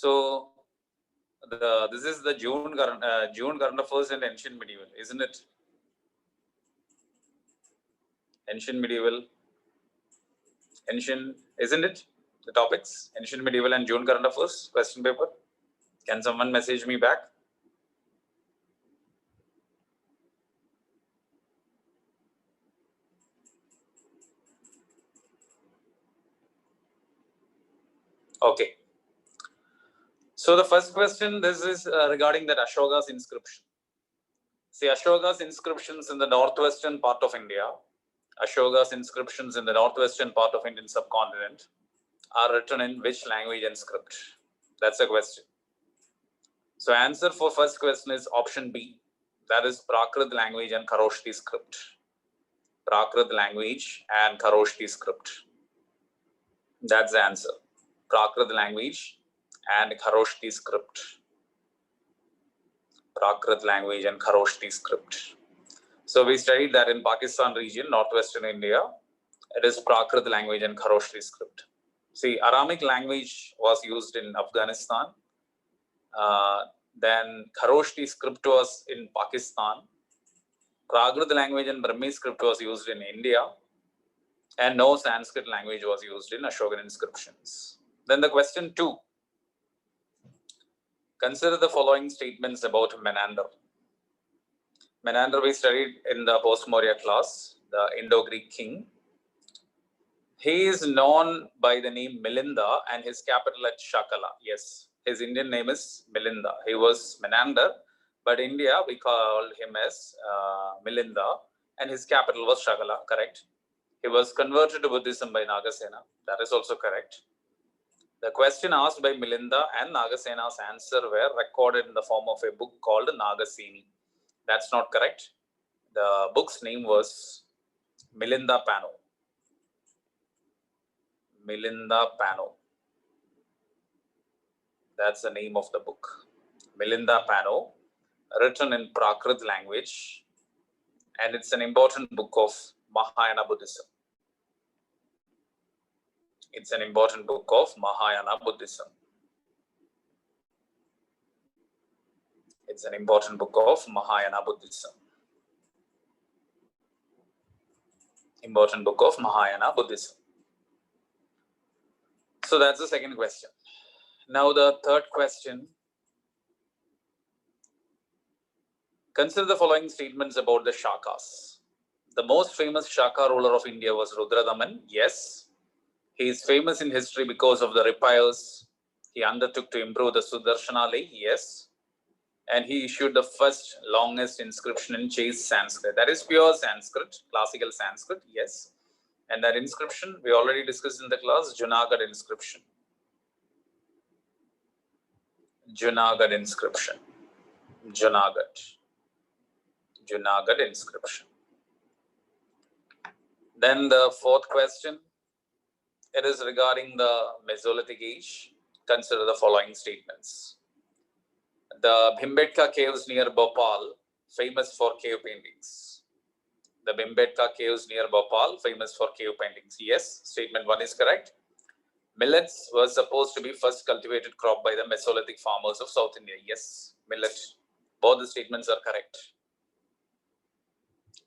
So this is the June current affairs and ancient medieval, isn't it? Ancient medieval, ancient, isn't it? The topics, ancient medieval and June current affairs question paper. Can someone message me back? Okay. So the first question, this is regarding that Ashoka's inscription. See, Ashoka's inscriptions in the northwestern part of India, Ashoka's inscriptions in the northwestern part of Indian subcontinent are written in which language and script? That's a question. So answer for first question is option B. That is Prakrit language and Kharoshthi script. Prakrit language and Kharoshthi script. That's the answer. Prakrit language and Kharoshthi script. Prakrit language and Kharoshthi script. So we studied that in Pakistan region, northwestern India, it is Prakrit language and Kharoshthi script. See, Aramic language was used in Afghanistan. Then Kharoshthi script was in Pakistan. Prakrit language and Burmese script was used in India. And no Sanskrit language was used in Ashokan inscriptions. Then the question 2. Consider the following statements about Menander. Menander we studied in the post-Maurya class, the Indo-Greek king. He is known by the name Milinda and his capital at Shakala. Yes, his Indian name is Milinda. He was Menander, but India we call him as Milinda and his capital was Shakala, correct? He was converted to Buddhism by Nagasena. That is also correct. The question asked by Milinda and Nagasena's answer were recorded in the form of a book called Nagaseni. That's not correct. The book's name was Milinda Pano. Milinda Pano. That's the name of the book. Milinda Pano, written in Prakrit language, and it's an important book of Mahayana Buddhism. It's an important book of Mahayana Buddhism. It's an important book of Mahayana Buddhism. Important book of Mahayana Buddhism. So that's the second question. Now the third question. Consider the following statements about the Shakas. The most famous Shaka ruler of India was Rudradaman. Yes. He is famous in history because of the repairs he undertook to improve the Sudarshana lake. Yes. And he issued the first longest inscription in chaste Sanskrit. That is pure Sanskrit, classical Sanskrit. Yes. And that inscription we already discussed in the class, Junagadh inscription. Junagadh inscription. Junagadh. Junagadh inscription. Then the fourth question. It is regarding the Mesolithic age. Consider the following statements. The Bhimbetka caves near Bhopal, famous for cave paintings. The Bhimbetka caves near Bhopal, famous for cave paintings. Yes, statement 1 is correct. Millets were supposed to be first cultivated crop by the Mesolithic farmers of South India. Yes, millet. Both the statements are correct.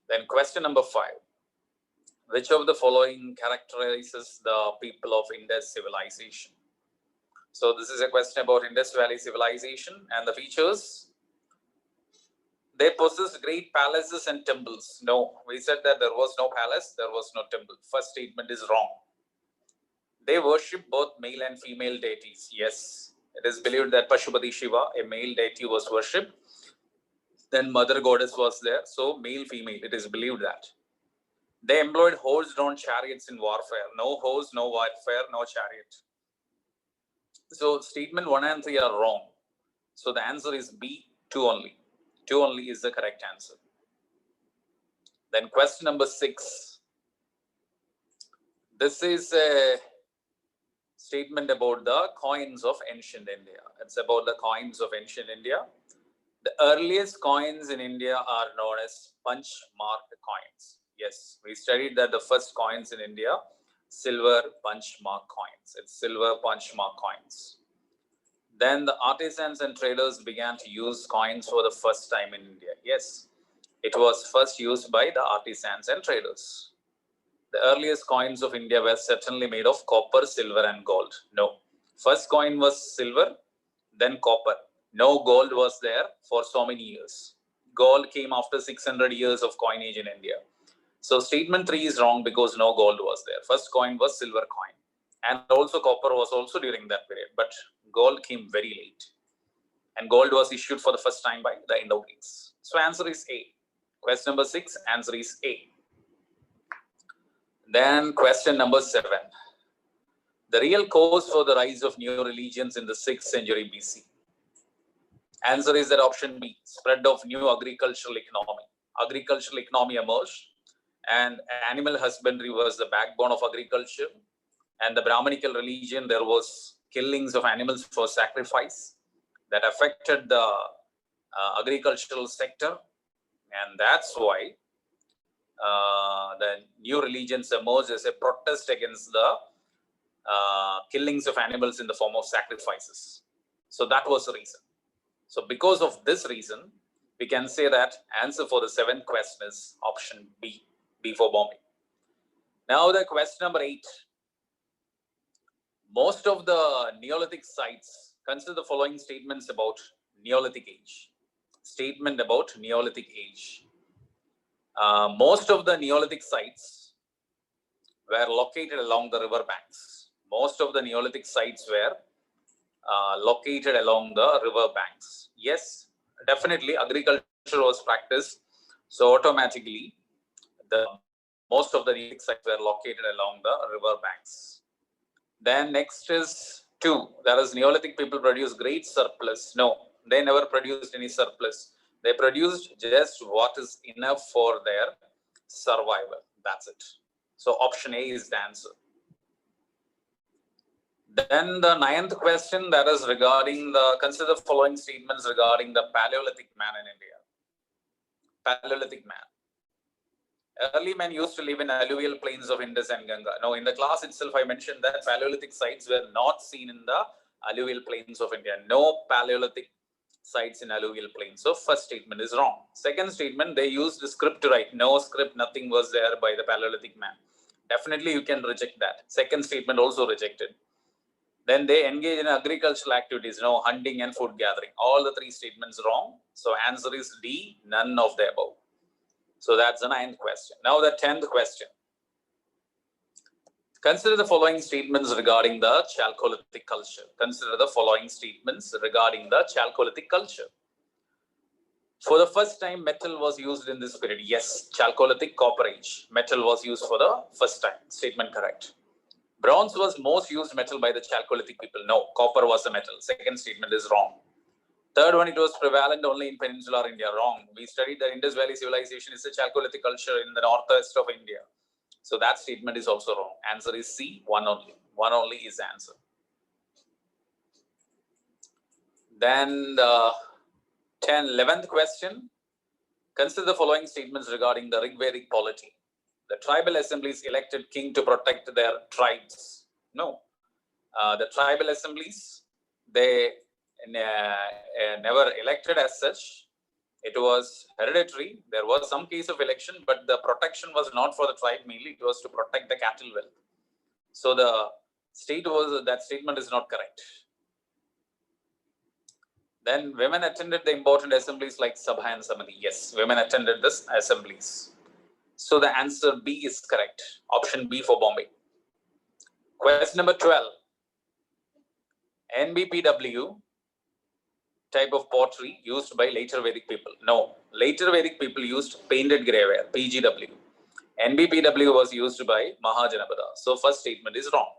Then question number 5. Which of the following characterizes the people of Indus civilization? So this is a question about Indus Valley civilization and the features. They possessed great palaces and temples. No, we said that there was no palace, there was no temple. First statement is wrong. They worship both male and female deities. Yes, it is believed that Pashupati Shiva, a male deity, was worshipped. Then Mother Goddess was there. So male, female, it is believed that. They employed horse-drawn chariots in warfare. No horse, no warfare, no chariot. So statement 1 and 3 are wrong. So the answer is B, 2 only. 2 only is the correct answer. Then question number 6. This is a statement about the coins of ancient India. It's about the coins of ancient India. The earliest coins in India are known as punch-marked coins. Yes, we studied that the first coins in India, silver punch-mark coins. It's silver punch-mark coins. Then the artisans and traders began to use coins for the first time in India. Yes, it was first used by the artisans and traders. The earliest coins of India were certainly made of copper, silver, and gold. No. First coin was silver, then copper. No gold was there for so many years. Gold came after 600 years of coinage in India. So statement 3 is wrong because no gold was there. First coin was silver coin. And also copper was also during that period. But gold came very late. And gold was issued for the first time by the Indo-Greeks. So answer is A. Question number 6, answer is A. Then question number 7. The real cause for the rise of new religions in the 6th century BC. Answer is that option B, spread of new agricultural economy. Agricultural economy emerged and animal husbandry was the backbone of agriculture. And the Brahmanical religion, there was killings of animals for sacrifice that affected the agricultural sector. And that's why the new religions emerged as a protest against the killings of animals in the form of sacrifices. So that was the reason. So because of this reason, we can say that answer for the 7th question is option B, B for Bombay. Now the question number 8. Most of the Neolithic sites, consider the following statements about Neolithic age. Statement about Neolithic age. Most of the Neolithic sites were located along the river banks. Most of the Neolithic sites were located along the river banks. Yes, definitely agriculture was practiced. So automatically, most of the Neolithic sites were located along the river banks. Then next is 2. That is, Neolithic people produced great surplus. No, they never produced any surplus. They produced just what is enough for their survival. That's it. So option A is the answer. Then the 9th question, that is regarding the, consider the following statements regarding the Paleolithic man in India. Paleolithic man. Early men used to live in alluvial plains of Indus and Ganga. Now, in the class itself, I mentioned that Paleolithic sites were not seen in the alluvial plains of India. No Paleolithic sites in alluvial plains. So, first statement is wrong. Second statement, they used the script to write. No script, nothing was there by the Paleolithic man. Definitely, you can reject that. Second statement also rejected. Then they engage in agricultural activities, no hunting and food gathering. All the 3 statements wrong. So, answer is D, none of the above. So that's the 9th question. Now the 10th question. Consider the following statements regarding the Chalcolithic culture. Consider the following statements regarding the Chalcolithic culture. For the first time, metal was used in this period. Yes, Chalcolithic Copper Age. Metal was used for the first time. Statement correct. Bronze was most used metal by the Chalcolithic people. No, copper was a metal. Second statement is wrong. Third one, it was prevalent only in peninsular India. Wrong. We studied that Indus Valley civilization is a Chalcolithic culture in the northwest of India. So that statement is also wrong. Answer is C, 1 only. 1 only is the answer. Then the 11th question. Consider the following statements regarding the Rigvedic polity. The tribal assemblies elected king to protect their tribes. No. The tribal assemblies, they never elected as such. It was hereditary. There was some case of election, but the protection was not for the tribe mainly. It was to protect the cattle wealth. So the that statement is not correct. Then women attended the important assemblies like Sabha and Samiti. Yes, women attended this assemblies. So the answer B is correct. Option B for Bombay. Question number 12. NBPW type of pottery used by later Vedic people. No, later Vedic people used painted graveware, PGW. NBPW was used by Mahajanabada. So first statement is wrong.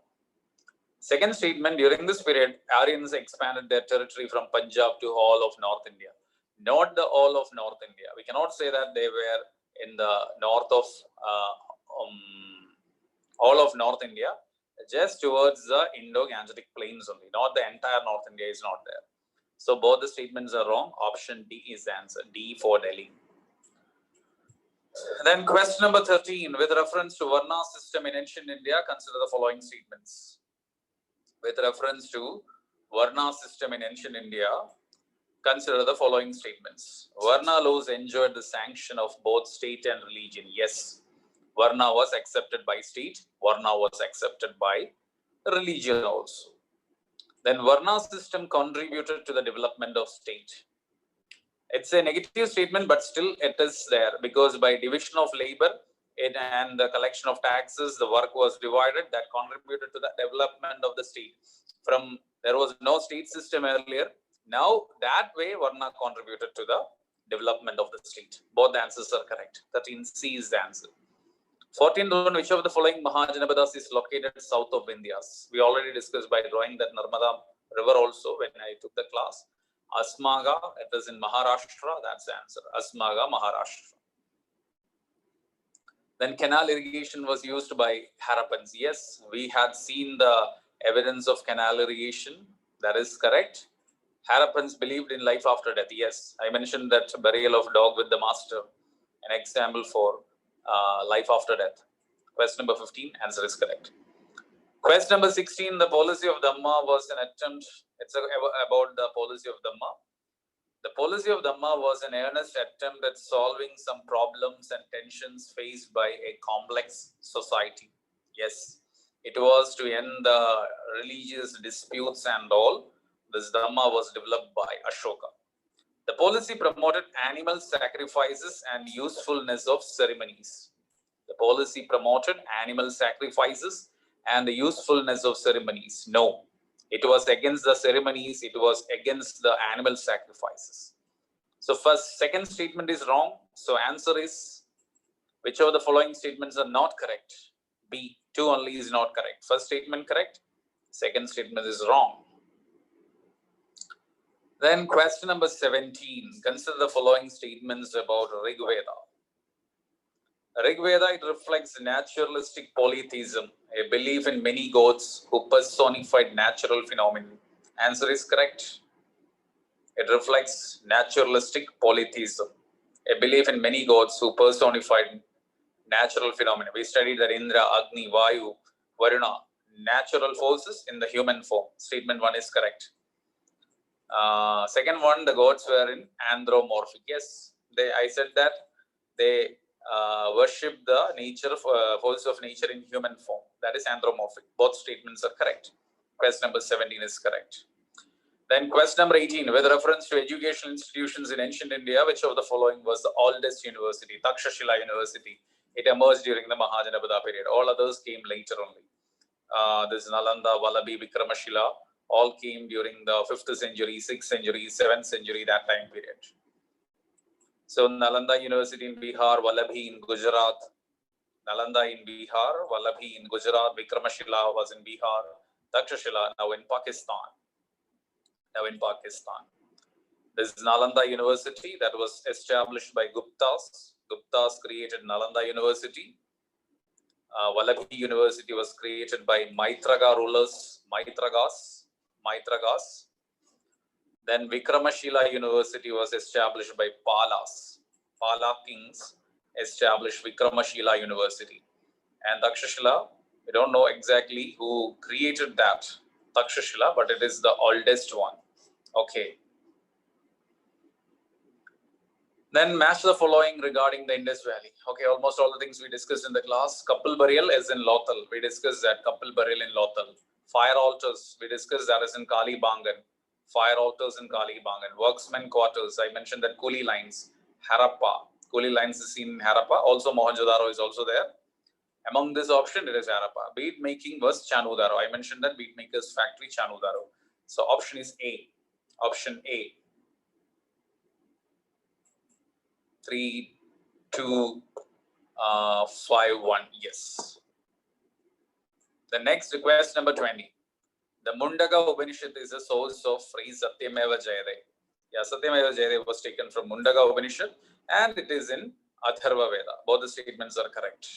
Second statement, during this period, Aryans expanded their territory from Punjab to all of North India. Not the all of North India. We cannot say that they were in the north of all of North India, just towards the Indo-Gangetic plains only. Not the entire North India is not there. So both the statements are wrong. Option D is the answer. D for Delhi. Then question number 13. With reference to Varna system in ancient India, consider the following statements. With reference to Varna system in ancient India, consider the following statements. Varna laws enjoyed the sanction of both state and religion. Yes, Varna was accepted by state, Varna was accepted by religion also. Then Varna system contributed to the development of state. It's a negative statement, but still it is there, because by division of labor and the collection of taxes, the work was divided. That contributed to the development of the state. From there was no state system earlier. Now that way Varna contributed to the development of the state. Both the answers are correct. 13C is the answer. 14th one, which of the following Mahajanapadas is located south of Vindhyas? We already discussed by drawing that Narmada river also when I took the class. Asmaga, it is in Maharashtra, that's the answer. Asmaga, Maharashtra. Then canal irrigation was used by Harappans. Yes, we had seen the evidence of canal irrigation. That is correct. Harappans believed in life after death. Yes, I mentioned that burial of dog with the master, an example for life after death. Question number 15, answer is correct. Question number 16, the policy of Dhamma was an attempt, it's about the policy of Dhamma. The policy of Dhamma was an earnest attempt at solving some problems and tensions faced by a complex society. Yes, it was to end the religious disputes and all. This Dhamma was developed by Ashoka. The policy promoted animal sacrifices and usefulness of ceremonies. The policy promoted animal sacrifices and the usefulness of ceremonies. No, it was against the ceremonies, it was against the animal sacrifices. So second statement is wrong. So answer is, which of the following statements are not correct? B, 2 only is not correct. First statement correct, second statement is wrong. Then question number 17, consider the following statements about Rig Veda. Rig Veda, it reflects naturalistic polytheism, a belief in many gods who personified natural phenomena. Answer is correct. It reflects naturalistic polytheism, a belief in many gods who personified natural phenomena. We studied that Indra, Agni, Vayu, Varuna, natural forces in the human form. Statement 1 is correct. Second one, the gods were in anthropomorphic. Yes, I said that they worship the nature forces of nature in human form. That is anthropomorphic. Both statements are correct. Question number 17 is correct. Then question number 18, with reference to educational institutions in ancient India, which of the following was the oldest university? Takshashila University. It emerged during the Mahajanapada period. All others came later only. This Nalanda, Vallabhi, Vikramashila all came during the 5th century, 6th century, 7th century, that time period. So Nalanda University in Bihar, Vallabhi in Gujarat. Nalanda in Bihar, Vallabhi in Gujarat, Vikramashila was in Bihar, Takshashila now in Pakistan. This is Nalanda University that was established by Guptas. Guptas created Nalanda University. Vallabhi University was created by Maitraga rulers, Maitragas. Then Vikramashila University was established by Palas. Pala kings established Vikramashila University. And Takshashila, we don't know exactly who created that Takshashila, but it is the oldest one. Okay. Then match the following regarding the Indus Valley. Okay, almost all the things we discussed in the class. Couple burial is in Lothal. We discussed that couple burial in Lothal. Fire altars, we discussed that is in Kalibangan. Fire altars in Kalibangan. Worksmen quarters, I mentioned that Kuli lines, Harappa. Kuli lines is seen in Harappa. Also Mohenjo-daro is also there. Among this option, it is Harappa. Bead making was Chanudaro. I mentioned that bead makers factory Chanudaro. So option is A. Option A. 3, 2, 5, 1. Yes. The next request number 20. The Mundaga Upanishad is a source of phrase Satyameva Jayade. Yeah, Satyameva Jayade was taken from Mundaga Upanishad and it is in Atharva Veda. Both the statements are correct.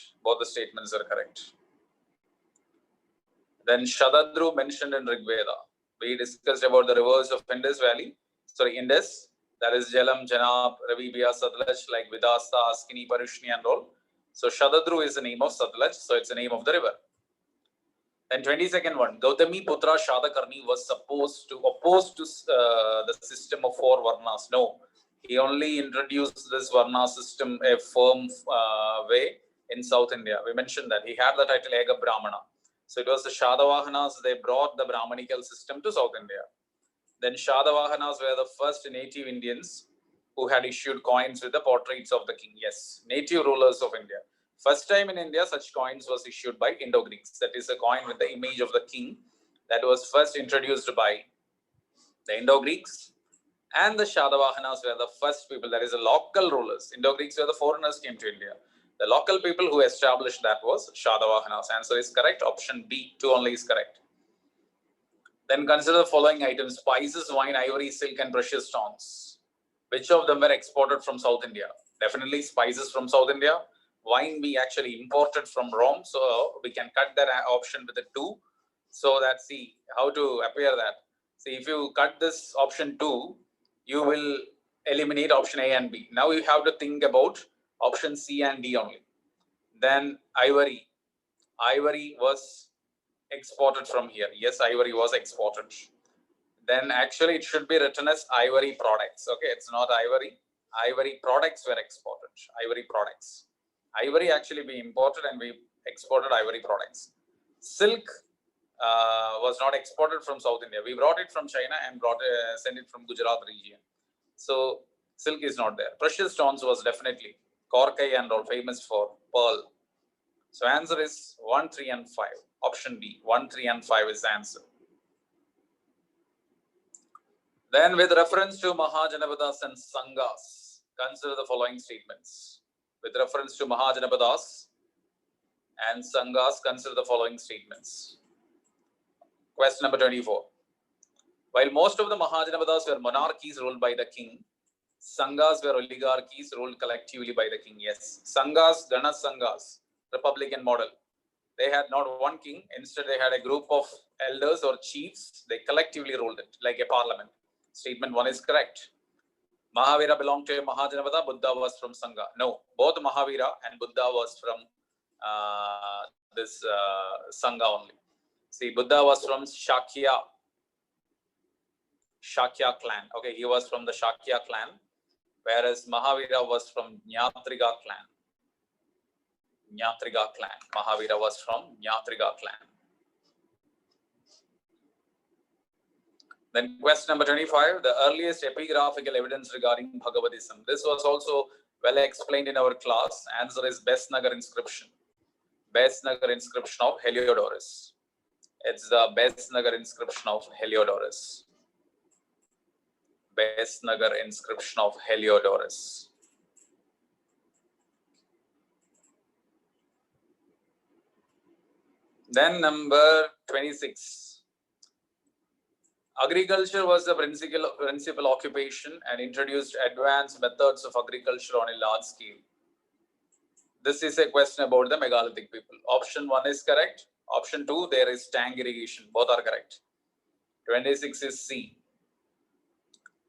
Then Shadadru mentioned in Rig Veda. We discussed about the rivers of Indus Valley. Sorry, Indus. That is Jalam, Janab, Ravi, Bia, Satluj, like Vidasta, Askini, Parushni and all. So Shadadru is the name of Satluj. So it's the name of the river. Then 22nd one, Gautami Putra Shadakarni was supposed to oppose to the system of 4 Varnas. No, he only introduced this Varna system a firm way in South India. We mentioned that he had the title Ega Brahmana. So it was the Shadavahanas, they brought the Brahmanical system to South India. Then Shadavahanas were the first native Indians who had issued coins with the portraits of the king. Yes, native rulers of India. First time in India, such coins was issued by Indo-Greeks. That is a coin with the image of the king that was first introduced by the Indo-Greeks. And the Shadavahanas were the first people, that is the local rulers. Indo-Greeks were the foreigners came to India. The local people who established that was Shadavahanas. Answer is correct. Option B, 2 only is correct. Then consider the following items: spices, wine, ivory, silk, and precious stones. Which of them were exported from South India? Definitely spices from South India. Wine we actually imported from Rome, so we can cut that option with a 2. So that, see how to appear that. See, if you cut this option 2, you will eliminate option A and B. Now you have to think about option C and D only. Then ivory. Ivory was exported from here. Yes, ivory was exported. Then actually it should be written as ivory products. Okay, it's not ivory. Ivory products were exported. Ivory products. Ivory actually we imported and we exported ivory products. Silk was not exported from South India. We brought it from China and sent it from Gujarat region. So silk is not there. Precious stones was definitely Korkai and all famous for pearl. So answer is 1, 3 and 5. Option B, 1, 3 and 5 is the answer. Then with reference to Mahajanapadas and Sanghas, consider the following statements. With reference to Mahajanapadas and Sanghas, consider the following statements. Question number 24. While most of the Mahajanapadas were monarchies ruled by the king, Sanghas were oligarchies ruled collectively by the king. Yes, Sanghas, Gana Sanghas, Republican model. They had not one king, instead they had a group of elders or chiefs. They collectively ruled it like a parliament. Statement 1 is correct. Mahavira belonged to a Mahajanapada, Buddha was from Sangha. No, both Mahavira and Buddha was from this Sangha only. See, Buddha was from Shakya clan. Okay, he was from the Shakya clan, whereas Mahavira was from Nyatriga clan. Mahavira was from Nyatriga clan. Then question number 25, the earliest epigraphical evidence regarding Bhagavatism. This was also well explained in our class. Answer is Besnagar inscription. Besnagar inscription of Heliodorus. It's the Besnagar inscription of Heliodorus. Besnagar inscription of Heliodorus. Then number 26. Agriculture was the principal occupation and introduced advanced methods of agriculture on a large scale. This is a question about the megalithic people. Option 1 is correct. Option 2, there is tank irrigation. Both are correct. 26 is C.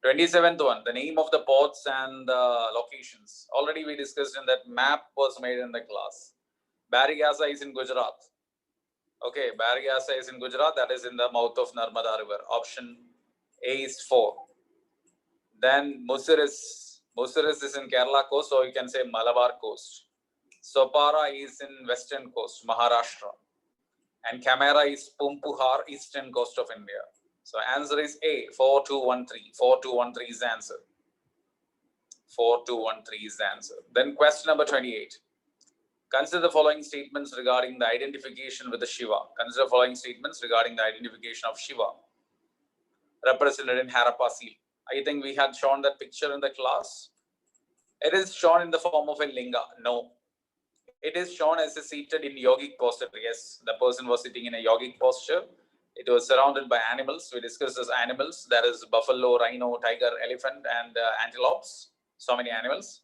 27th one, the name of the ports and the locations. Already we discussed in that map was made in the class. Barigasa is in Gujarat. Okay, Barigasa is in Gujarat, that is in the mouth of Narmada River. Option A is 4. Then Muziris is in Kerala coast, so you can say Malabar coast. Sopara is in western coast, Maharashtra. And Camara is Pumpuhar, eastern coast of India. So answer is A, 4213. 4213 is the answer. 4213 is the answer. Then question number 28. Consider the following statements regarding the identification with the Shiva. Consider the following statements regarding the identification of Shiva represented in Harappa seal. I think we had shown that picture in the class. It is shown in the form of a linga. No. It is shown as a seated in yogic posture. Yes, the person was sitting in a yogic posture. It was surrounded by animals. We discussed as animals. There is buffalo, rhino, tiger, elephant, and antelopes. So many animals.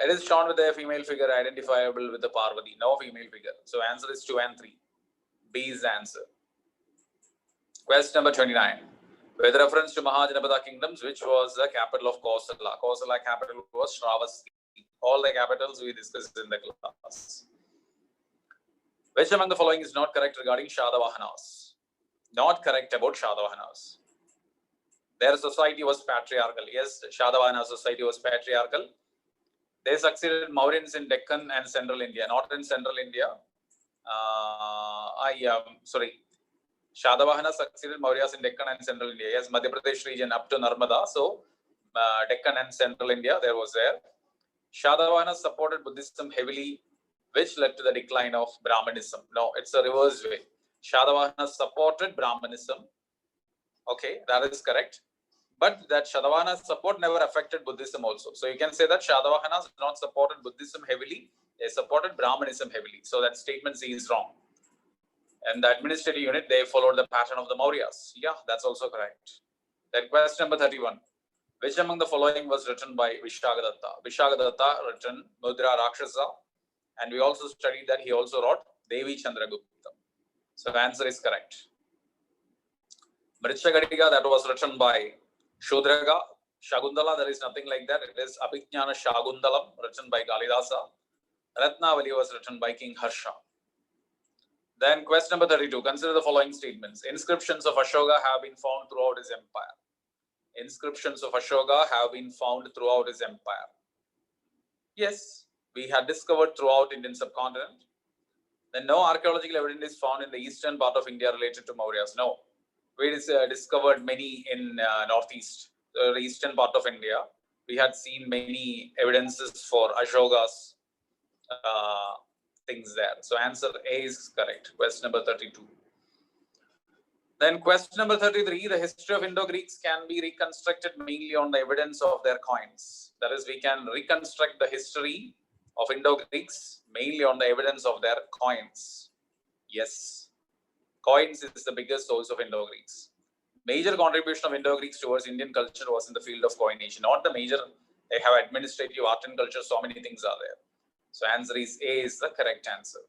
It is shown with a female figure identifiable with the Parvati. No female figure. So answer is 2 and 3. B is the answer. Question number 29. With reference to Mahajanapada kingdoms, which was the capital of Kosala? Kosala capital was Shravasti. All the capitals we discussed in the class. Which among the following is not correct regarding Shadavahanas? Not correct about Shadavahanas. Their society was patriarchal. Yes, Shadavahana society was patriarchal. They succeeded Mauryans in Deccan and Central India, not in Central India. Sorry. Shadavahana succeeded Mauryas in Deccan and Central India. Yes, Madhya Pradesh region up to Narmada. So, Deccan and Central India, there was there. Shadavahana supported Buddhism heavily, which led to the decline of Brahmanism. No, it's a reverse way. Shadavahana supported Brahmanism. Okay, that is correct. But that Shadavahana's support never affected Buddhism also. So you can say that Shadavahanas not supported Buddhism heavily. They supported Brahmanism heavily. So that statement C is wrong. And the administrative unit, they followed the pattern of the Mauryas. Yeah, that's also correct. Then question number 31. Which among the following was written by Vishagadatta? Vishagadatta written Mudra Rakshasa. And we also studied that he also wrote Devi Chandragupta. So the answer is correct. Mrichagadika, that was written by Shudraga. Shagundala, there is nothing like that. It is Abhijnana Shagundalam, written by Kalidasa. Ratnavali was written by King Harsha. Then question number 32. Consider the following statements. Inscriptions of Ashoka have been found throughout his empire. Inscriptions of Ashoka have been found throughout his empire. Yes, we had discovered throughout Indian subcontinent. Then no archaeological evidence is found in the eastern part of India related to Mauryas. No. We discovered many in northeast, the eastern part of India. We had seen many evidences for Ashoka's things there. So answer A is correct. Question number 32. Then question number 33, the history of Indo-Greeks can be reconstructed mainly on the evidence of their coins. That is, we can reconstruct the history of Indo-Greeks mainly on the evidence of their coins. Yes. Coins is the biggest source of Indo-Greeks. Major contribution of Indo-Greeks towards Indian culture was in the field of coinage. Not the major, they have administrative, art and culture, so many things are there. So answer is A is the correct answer.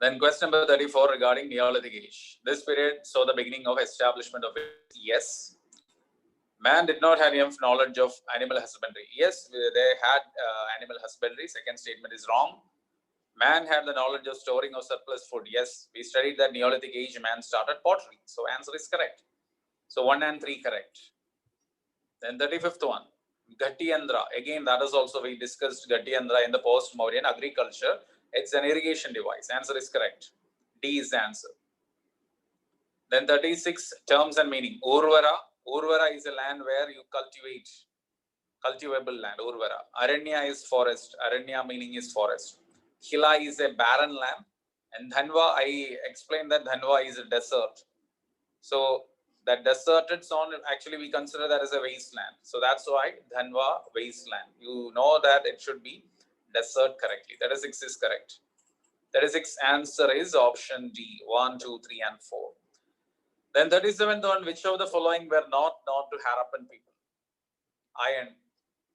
Then question number 34 regarding Neolithic age. This period saw the beginning of establishment of it. Yes. Man did not have enough knowledge of animal husbandry. Yes, they had animal husbandry. Second statement is wrong. Man had the knowledge of storing of surplus food. Yes, we studied that Neolithic age man started pottery. So answer is correct. So 1 and 3 correct. Then 35th one. Ghatyandra. Again, that is also we discussed Ghatyandra in the post-Mauryan agriculture. It's an irrigation device. Answer is correct. D is the answer. Then 36 terms and meaning. Urvara. Urvara is a land where you cultivate. Cultivable land. Urvara. Aranya is forest. Aranya meaning is forest. Hila is a barren land. And Dhanva, I explained that Dhanva is a desert. So that deserted zone, actually we consider that as a wasteland. So that's why Dhanva wasteland. You know that it should be desert correctly. 36 is correct. 36 answer is option D. 1, 2, 3 and 4. Then 37th one, which of the following were not known to Harappan people? Iron.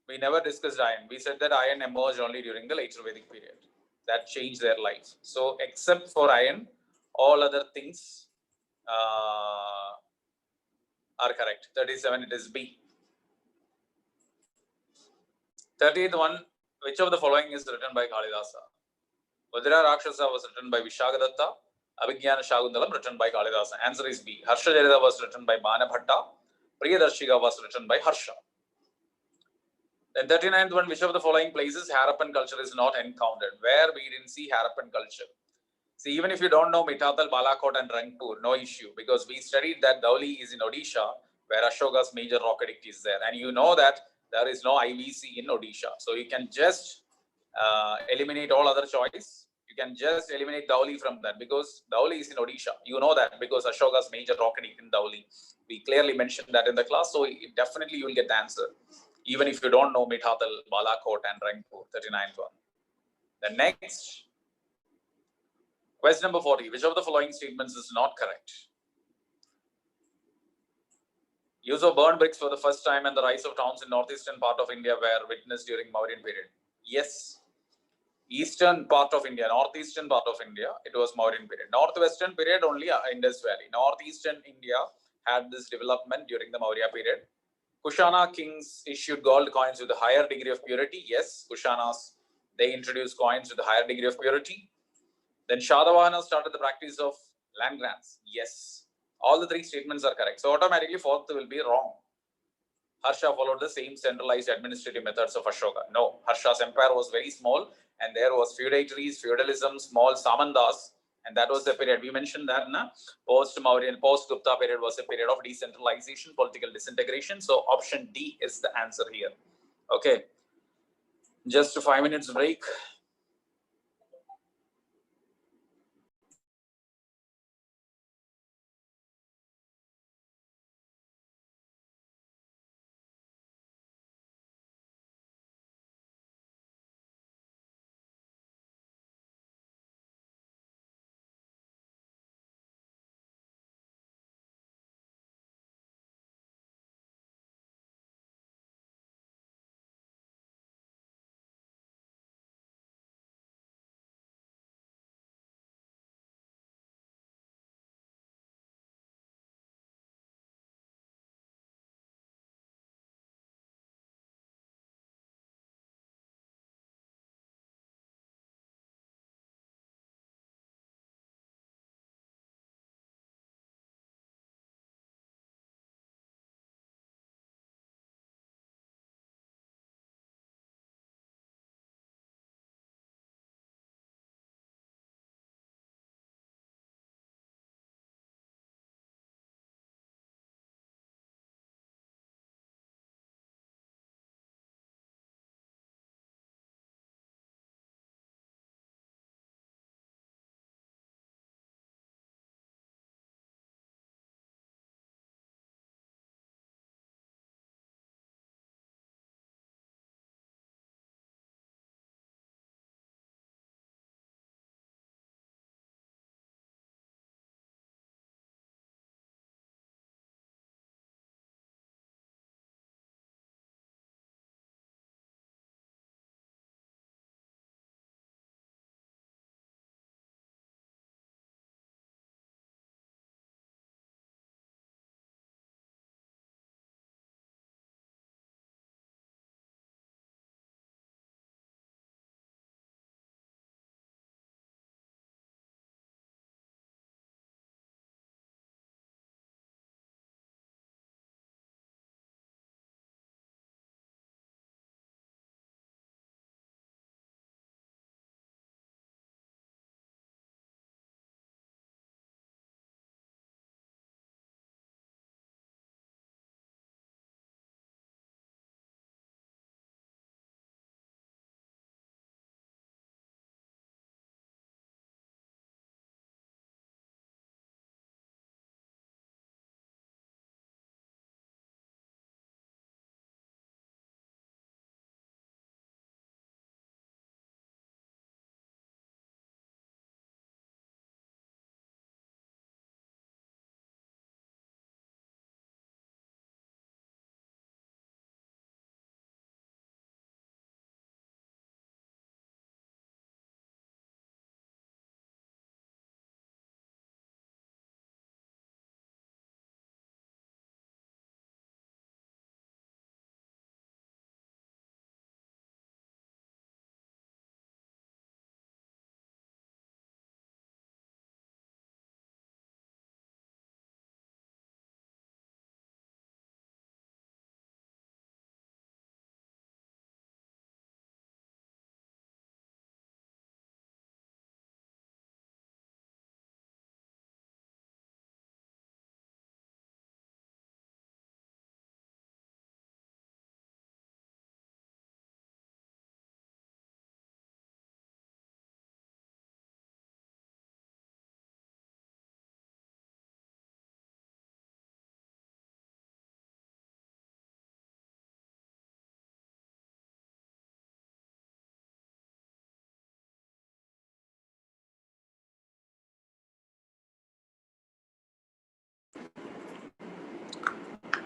We never discussed iron. We said that iron emerged only during the later Vedic period. That changed their life. So except for iron, all other things are correct. 37, it is B. 38th one, which of the following is written by Kalidasa? Mudra Rakshasa was written by Vishagadatta. Abhijnana Shagundalam written by Kalidasa. Answer is B. Harsha Jarida was written by Banabhatta. Priyadarshika was written by Harsha. Then 39th one, which of the following places Harappan culture is not encountered? Where we didn't see Harappan culture? See, even if you don't know Mitatal, Balakot and Rangpur, no issue, because we studied that Dhauli is in Odisha, where Ashoka's major rock edict is there. And you know that there is no IVC in Odisha. So you can just eliminate all other choice. You can just eliminate Dhauli from that because Dhauli is in Odisha. You know that because Ashoka's major rock edict in Dhauli. We clearly mentioned that in the class. So definitely you will get the answer. Even if you don't know Mitatal, Balakot and Rangpur, 39th one. The next, question number 40. Which of the following statements is not correct? Use of burnt bricks for the first time and the rise of towns in northeastern part of India were witnessed during Mauryan period. Yes. Eastern part of India, northeastern part of India, it was Mauryan period. Northwestern period only Indus Valley. Northeastern India had this development during the Maurya period. Kushana kings issued gold coins with a higher degree of purity. Yes, Kushana's They introduced coins with a higher degree of purity. Then Shatavahana started the practice of land grants. Yes, all the three statements are correct. So automatically fourth will be wrong. Harsha followed the same centralized administrative methods of Ashoka. No, Harsha's empire was very small and there was feudatories, feudalism, small Samandas, and that was the period. We mentioned that post-Mauryan, post-Gupta period was a period of decentralization, political disintegration. So option D is the answer here. Okay. Just a 5 minutes break.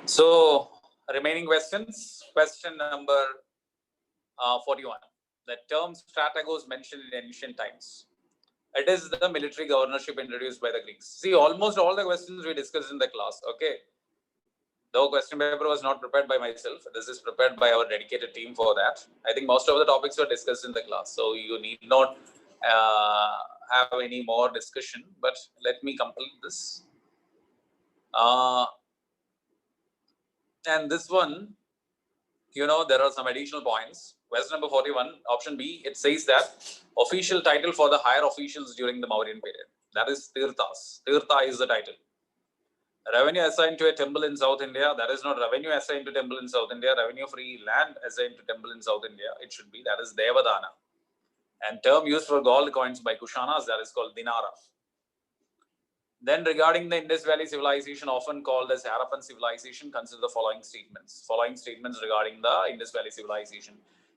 So, remaining questions. Question number 41. The term strategos mentioned in ancient times. It is the military governorship introduced by the Greeks. See, almost all the questions we discussed in the class. Okay. Though question paper was not prepared by myself, this is prepared by our dedicated team for that. I think most of the topics were discussed in the class, so you need not have any more discussion, but let me complete this. And this one, there are some additional points. Question number 41, option B, it says that official title for the higher officials during the Mauryan period. That is Tirthas. Tirtha is the title. Revenue assigned to a temple in South India, that is not revenue assigned to temple in South India, revenue free land assigned to temple in South India, it should be, that is Devadana. And term used for gold coins by Kushanas, that is called Dinara. Then regarding the Indus Valley civilization, often called as Harappan civilization, consider the following statements. Following statements regarding the Indus Valley civilization.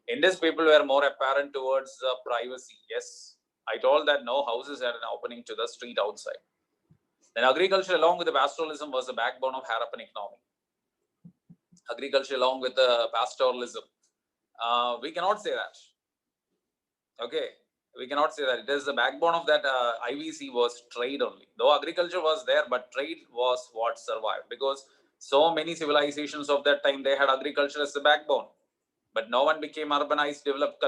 Indus people were more apparent towards privacy. Yes, I told that no houses had an opening to the street outside. Then agriculture along with the pastoralism was the backbone of Harappan economy. Agriculture along with the pastoralism. We cannot say that. Okay. We cannot say that. It is the backbone of that IVC was trade only. Though agriculture was there, but trade was what survived. Because so many civilizations of that time, they had agriculture as the backbone. But no one became urbanized, developed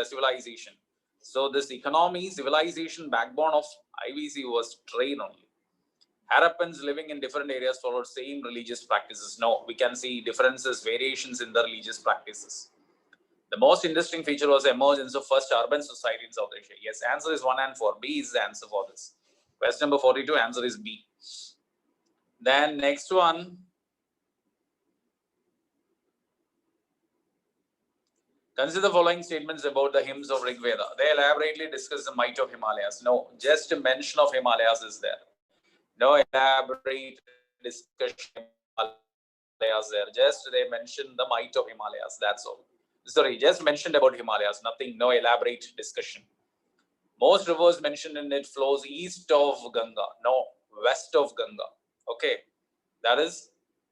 civilization. So this economy, civilization, backbone of IVC was trade only. Harappans living in different areas followed same religious practices. No, we can see differences, variations in the religious practices. The most interesting feature was the emergence of first urban society in South Asia. Yes, answer is 1 and 4. B is the answer for this. Question number 42, answer is B. Then next one. Consider the following statements about the hymns of Rig Veda. They elaborately discuss the might of Himalayas. No, just a mention of Himalayas is there. No elaborate discussion of Himalayas there. Just they mention the might of Himalayas. That's all. Sorry, just mentioned about Himalayas. Nothing, no elaborate discussion. Most rivers mentioned in it flows east of Ganga. No, west of Ganga. Okay. That is,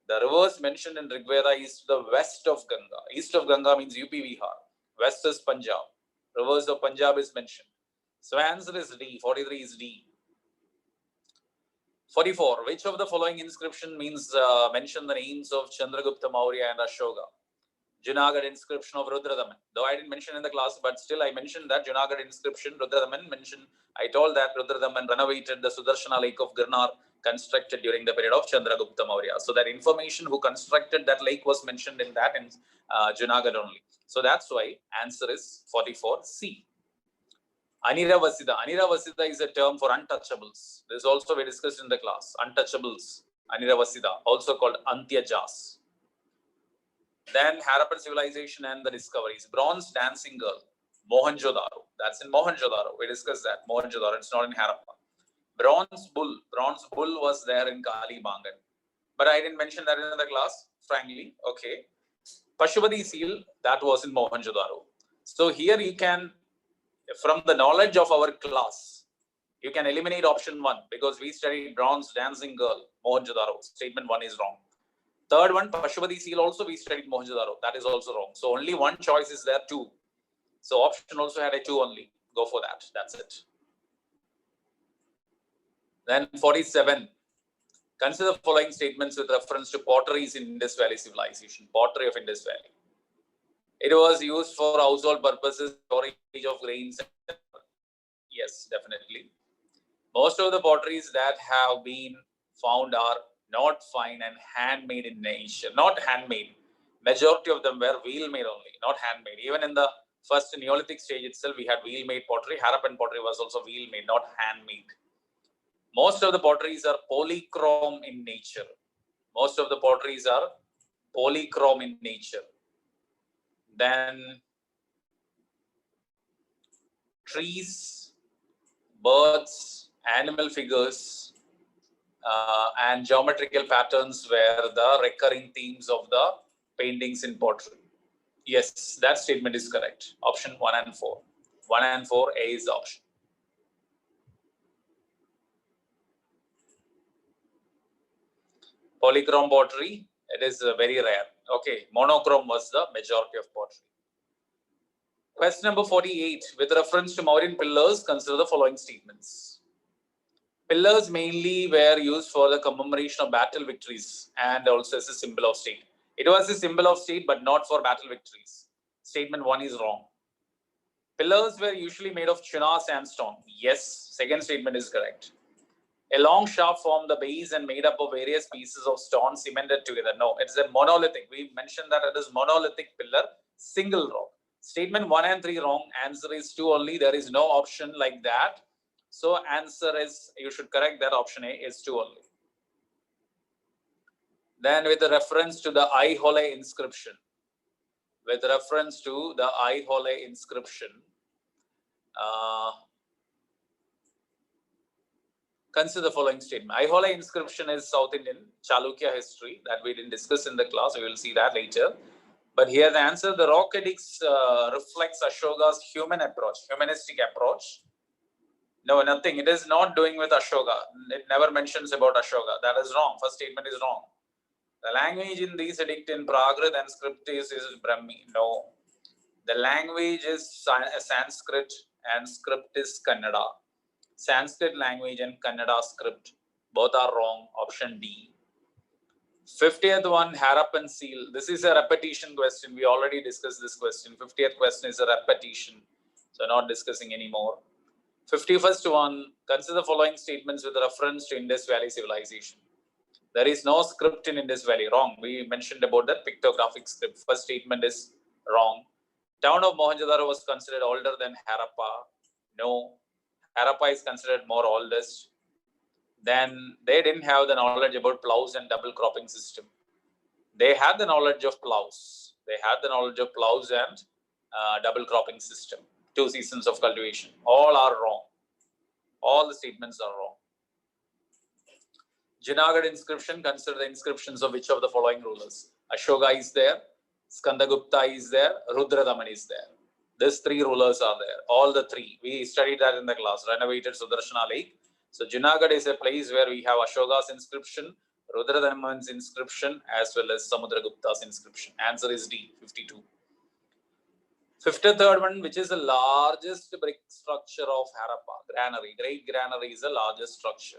the rivers mentioned in Rig Veda is the west of Ganga. East of Ganga means UP Bihar. West is Punjab. Rivers of Punjab is mentioned. So answer is D. 43 is D. 44. Which of the following inscription means mention the names of Chandragupta Maurya and Ashoka? Junagadh inscription of Rudradaman. Though I didn't mention in the class, but still I mentioned that Junagadh inscription, Rudradaman mentioned. I told that Rudradaman renovated the Sudarshana lake of Girnar constructed during the period of Chandragupta Maurya. So that information who constructed that lake was mentioned in that in Junagadh only. So that's why answer is 44C. Aniravasida. Aniravasida is a term for untouchables. This also we discussed in the class. Untouchables. Aniravasida, also called Antyajas. Then Harappan civilization and the discoveries. Bronze dancing girl. Mohenjo-daro. That's in Mohenjo-daro. We discussed that. Mohenjo-daro. It's not in Harappa. Bronze bull. Bronze bull was there in Kalibangan. But I didn't mention that in the class, frankly. Okay. Pashupati seal. That was in Mohenjo-daro. So here you can, from the knowledge of our class, you can eliminate option 1 because we studied bronze dancing girl, Mohenjo-daro. Statement 1 is wrong. Third one, Pashupati seal also we studied Mohenjo-daro. That is also wrong. So only one choice is there, 2. So option also had a 2 only. Go for that. That's it. Then 47. Consider the following statements with reference to potteries in Indus Valley civilization. Pottery of Indus Valley. It was used for household purposes, storage of grains. Yes, definitely. Most of the potteries that have been found are not fine and handmade in nature. Not handmade. Majority of them were wheel-made only, not handmade. Even in the first Neolithic stage itself, we had wheel-made pottery. Harappan pottery was also wheel-made, not handmade. Most of the potteries are polychrome in nature. Most of the potteries are polychrome in nature. Then trees, birds, animal figures, and geometrical patterns were the recurring themes of the paintings in pottery. Yes, that statement is correct. Option 1 and 4. 1 and 4, A is the option. Polychrome pottery, it is very rare. Okay, monochrome was the majority of pottery. Question number 48. With reference to Mauryan pillars, consider the following statements. Pillars mainly were used for the commemoration of battle victories and also as a symbol of state. It was a symbol of state, but not for battle victories. Statement 1 is wrong. Pillars were usually made of China sandstone. Yes, second statement is correct. A long shaft formed the base and made up of various pieces of stone cemented together. No, it's a monolithic. We mentioned that it is monolithic pillar, single rock. Statement 1 and 3 wrong. Answer is 2 only. There is no option like that. So answer is, you should correct that, option A is 2 only. Then with reference to the Aihole inscription, consider the following statement. Aihole inscription is South Indian Chalukya history that we didn't discuss in the class. We will see that later. But here the answer, the rock edicts reflects Ashoka's humanistic approach. No, nothing. It is not doing with Ashoka. It never mentions about Ashoka. That is wrong. First statement is wrong. The language in these edict in Prakrit and script is Brahmi. No. The language is Sanskrit and script is Kannada. Sanskrit language and Kannada script, both are wrong. Option D. 50th one, Harappan seal. This is a repetition question. We already discussed this question. 50th question is a repetition. So not discussing anymore. 51st one, consider the following statements with reference to Indus Valley civilization. There is no script in Indus Valley. Wrong. We mentioned about that pictographic script. First statement is wrong. Town of Mohenjo-daro was considered older than Harappa. No. Harappa is considered more oldest. Then they didn't have the knowledge about plows and double cropping system. They had the knowledge of plows. And double cropping system. 2 seasons of cultivation. All are wrong. All the statements are wrong. Junagadh inscription, consider the inscriptions of which of the following rulers? Ashoka is there, Skandagupta is there, Rudradaman is there. These 3 rulers are there. All the 3. We studied that in the class. Renovated Sudarshana Lake. So Junagadh is a place where we have Ashoka's inscription, Rudradaman's inscription, as well as Samudragupta's inscription. Answer is D, 52. 53rd one, which is the largest brick structure of Harappa? Granary. Great Granary is the largest structure.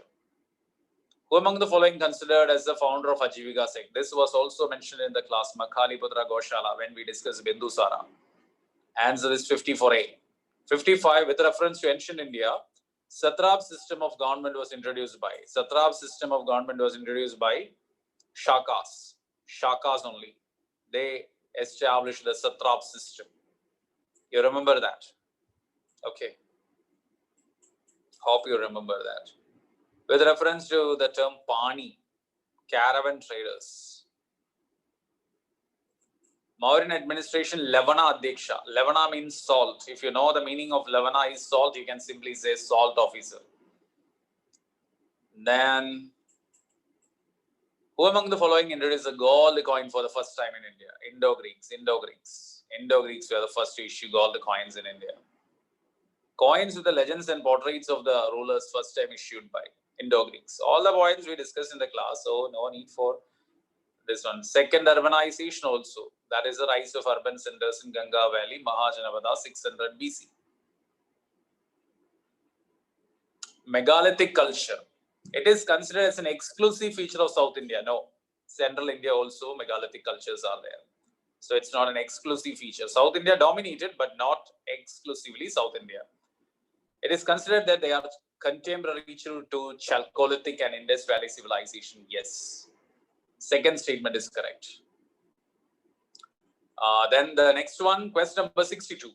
Who among the following considered as the founder of Ajivika sect? This was also mentioned in the class Makhaliputra Goshala when we discussed Bindusara. Answer is 54A. 55, with reference to ancient India, Satrap system of government was introduced by. Shakas. Shakas only. They established the Satrap system. You remember that? Okay. Hope you remember that. With reference to the term Pani, caravan traders. Mauryan administration, Levana Adhyaksha. Levana means salt. If you know the meaning of Levana is salt, you can simply say salt officer. Then, who among the following introduced the gold coin for the first time in India? Indo-Greeks. Indo-Greeks were the first to issue gold coins in India. Coins with the legends and portraits of the rulers first time issued by Indo-Greeks. All the points we discussed in the class, so no need for this one. Second, urbanization also. That is the rise of urban centers in Ganga Valley, Mahajanavada, 600 BC. Megalithic culture. It is considered as an exclusive feature of South India. No. Central India also, megalithic cultures are there. So it's not an exclusive feature. South India dominated, but not exclusively South India. It is considered that they are contemporary to Chalcolithic and Indus Valley civilization. Yes. Second statement is correct. Then the next one, question number 62.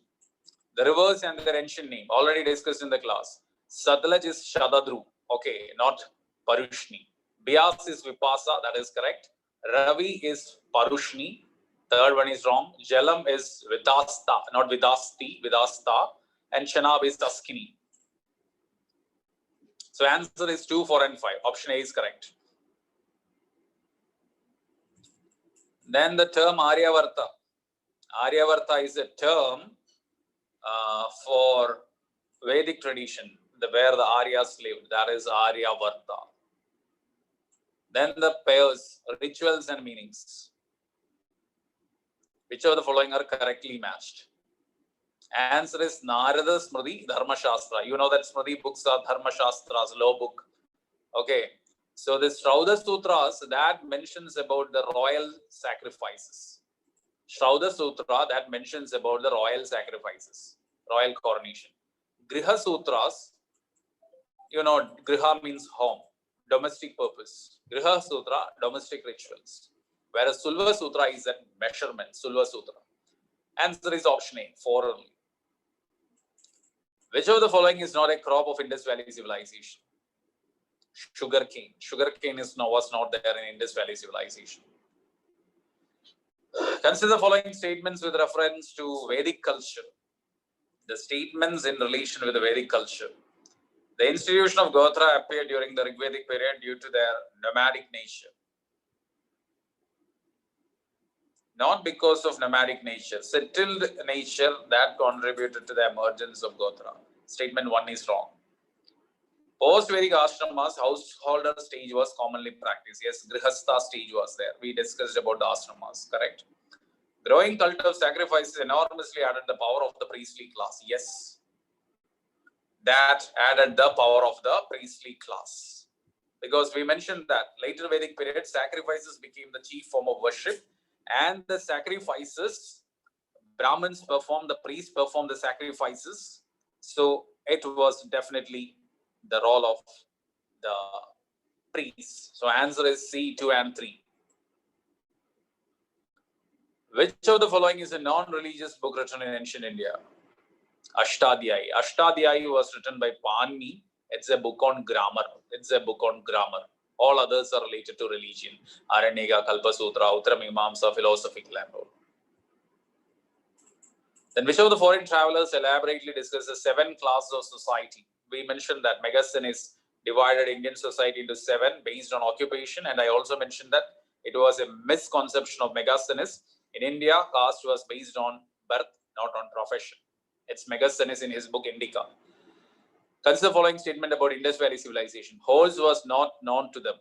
The rivers and their ancient name, already discussed in the class. Satluj is Shadadru. Okay, not Parushni. Bias is Vipasa, that is correct. Ravi is Parushni. Third one is wrong. Jalam is Vidasta, not Vidasti, Vidasta. And Chanab is Taskini. So answer is 2, 4, and 5. Option A is correct. Then the term Aryavarta. Aryavarta is a term for Vedic tradition, where the Aryas lived. That is Aryavarta. Then the pairs, rituals and meanings. Which of the following are correctly matched? Answer is Narada Smriti Dharma Shastra. You know that Smriti books are Dharma Shastras, law book. Okay. So the Shrauda Sutras that mentions about the royal sacrifices. Shrauda Sutra that mentions about the royal sacrifices, royal coronation. Griha Sutras, Griha means home, domestic purpose. Griha Sutra, domestic rituals. Whereas Sulva Sutra is a measurement, Sulva Sutra. Answer is option A, 4 only. Which of the following is not a crop of Indus Valley civilization? Sugarcane. Sugarcane was not there in Indus Valley civilization. Consider the following statements with reference to Vedic culture. The statements in relation with the Vedic culture. The institution of Gotra appeared during the Rigvedic period due to their nomadic nature. Not because of nomadic nature, settled nature that contributed to the emergence of Gotra. Statement 1 is wrong. Post-Vedic ashramas, householder stage was commonly practiced. Yes, Grihastha stage was there. We discussed about the ashramas, correct? Growing cult of sacrifices enormously added the power of the priestly class. Yes, that added the power of the priestly class. Because we mentioned that later Vedic period, sacrifices became the chief form of worship, and the sacrifices, Brahmins performed, the priests performed the sacrifices. So it was definitely the role of the priests. So answer is C, 2 and 3. Which of the following is a non-religious book written in ancient India? Ashtadhyayi. Ashtadhyayi was written by Panini. It's a book on grammar. All others are related to religion. Aranyaka, Kalpasutra, Uttamimamsa, philosophical and all. Then which of the foreign travelers elaborately discusses 7 classes of society? We mentioned that Megasthenes divided Indian society into 7 based on occupation, and I also mentioned that it was a misconception of Megasthenes. In India, caste was based on birth, not on profession. It's Megasthenes in his book Indica. Consider the following statement about Indus Valley civilization. Horse was not known to them.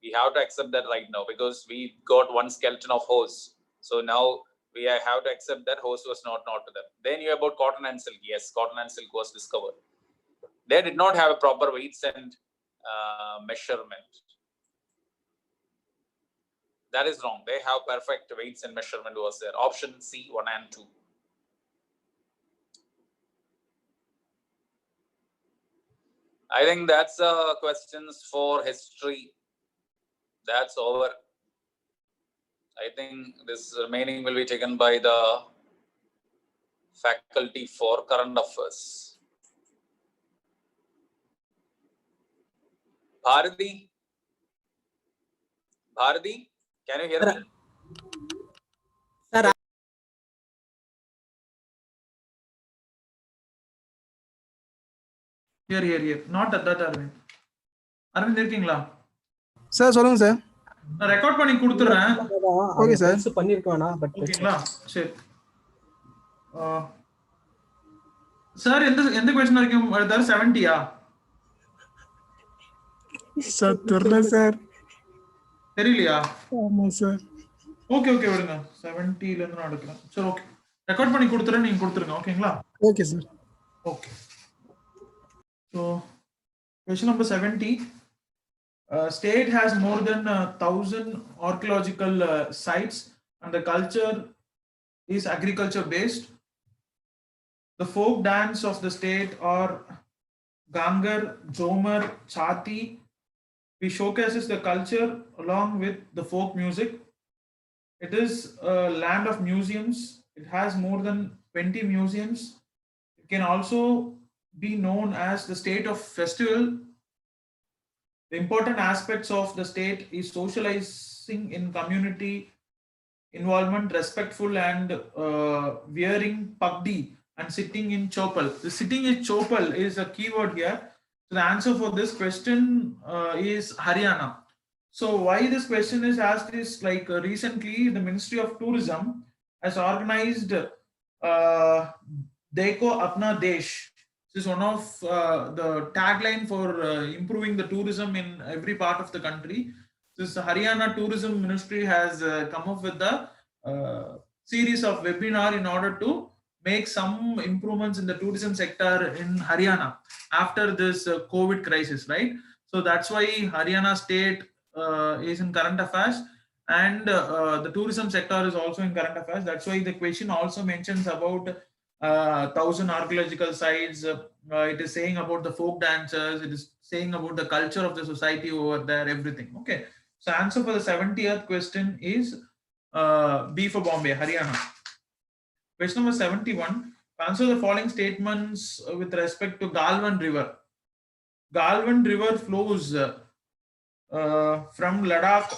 We have to accept that right now because we got one skeleton of horse. So now we have to accept that horse was not known to them. Then you about cotton and silk. Yes, cotton and silk was discovered. They did not have a proper weights and measurement. That is wrong. They have perfect weights and measurement was there. Option C, 1 and 2. I think that's questions for history. That's over. I think this remaining will be taken by the faculty for current affairs. Bharati, can you hear me? Sir, Here. Not at that Arvind. Arvind இருக்கீங்களா? Sir சொல்லுங்க sir. நான் record பண்ணி கொடுத்துறேன். Okay sir. பெருசு பண்ணிருக்கேனா but ஓகேங்களா? சரி. Sir எந்த question வரைக்கும் எழுதாரு? 70யா? சார் தெரியல சார். தெரியலையா? ஆமா சார். ஓகே விடுங்க. 70 ல இருந்து நான் எடுக்கிறேன். சரி ஓகே. ரெக்கார்ட் பண்ணி கொடுத்துறேன், நீங்க கொடுத்துருங்க. ஓகேங்களா? Okay sir. Okay. So, question number 70. State has more than 1,000 archaeological sites, and the culture is agriculture based. The folk dance of the state are Gangar, Jomar, Chati. We showcases the culture along with the folk music. It is a land of museums. It has more than 20 museums. It can also be known as the state of festival. The important aspects of the state is socializing in community involvement, respectful and wearing pagdi and sitting in chopal. The sitting in chopal is a keyword here. So the answer for this question is Haryana. So why this question is asked is like recently the Ministry of Tourism has organized Dekho Apna Desh. This is one of the tagline for improving the tourism in every part of the country. This Haryana Tourism Ministry has come up with the series of webinar in order to make some improvements in the tourism sector in Haryana after this COVID crisis, right? So that's why Haryana state is in current affairs, and the tourism sector is also in current affairs. That's why the question also mentions about 1,000 archaeological sites. It is saying about the folk dancers. It is saying about the culture of the society over there. Everything. Okay. So answer for the 70th question is B for Bombay, Haryana. Question number 71. Answer the following statements with respect to Galwan River. Galwan River flows from Ladakh.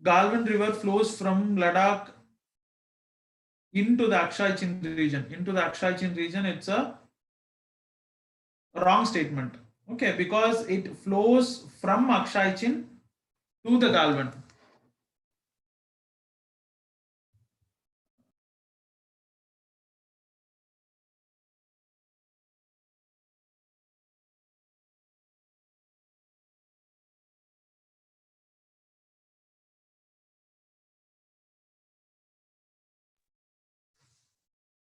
Galwan River flows from Ladakh into the Aksai Chin region. Into the Aksai Chin region, it's a wrong statement. Okay, because it flows from Aksai Chin to the Galwan.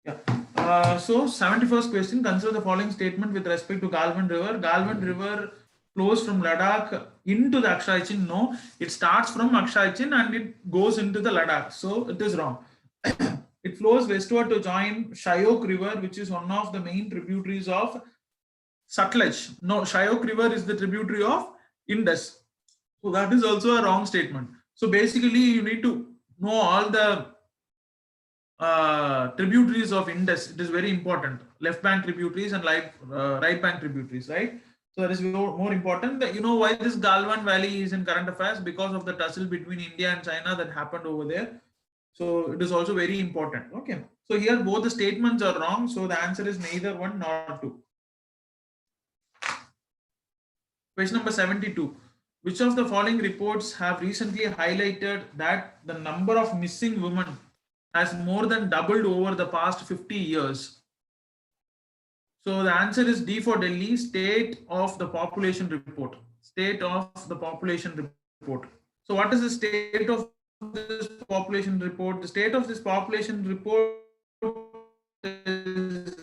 Yeah. So 71st question, consider the following statement with respect to Galwan River. Galwan River flows from Ladakh into the Aksai Chin. No, it starts from Aksai Chin and it goes into the Ladakh. So it is wrong. It flows westward to join Shyok River, which is one of the main tributaries of Sutlej. No, Shyok River is the tributary of Indus. So that is also a wrong statement. So basically, you need to know all the tributaries of Indus. It is very important. Left bank tributaries and right bank tributaries, right? So that is more important. You know why this Galwan Valley is in current affairs? Because of the tussle between India and China that happened over there. So it is also very important. Okay. So here both the statements are wrong. So the answer is neither one nor two. Question number 72. Which of the following reports have recently highlighted that the number of missing women has more than doubled over the past 50 years? So the answer is D for Delhi, State of the Population Report. State of the Population Report. So what is the state of this population report? The state of this population report is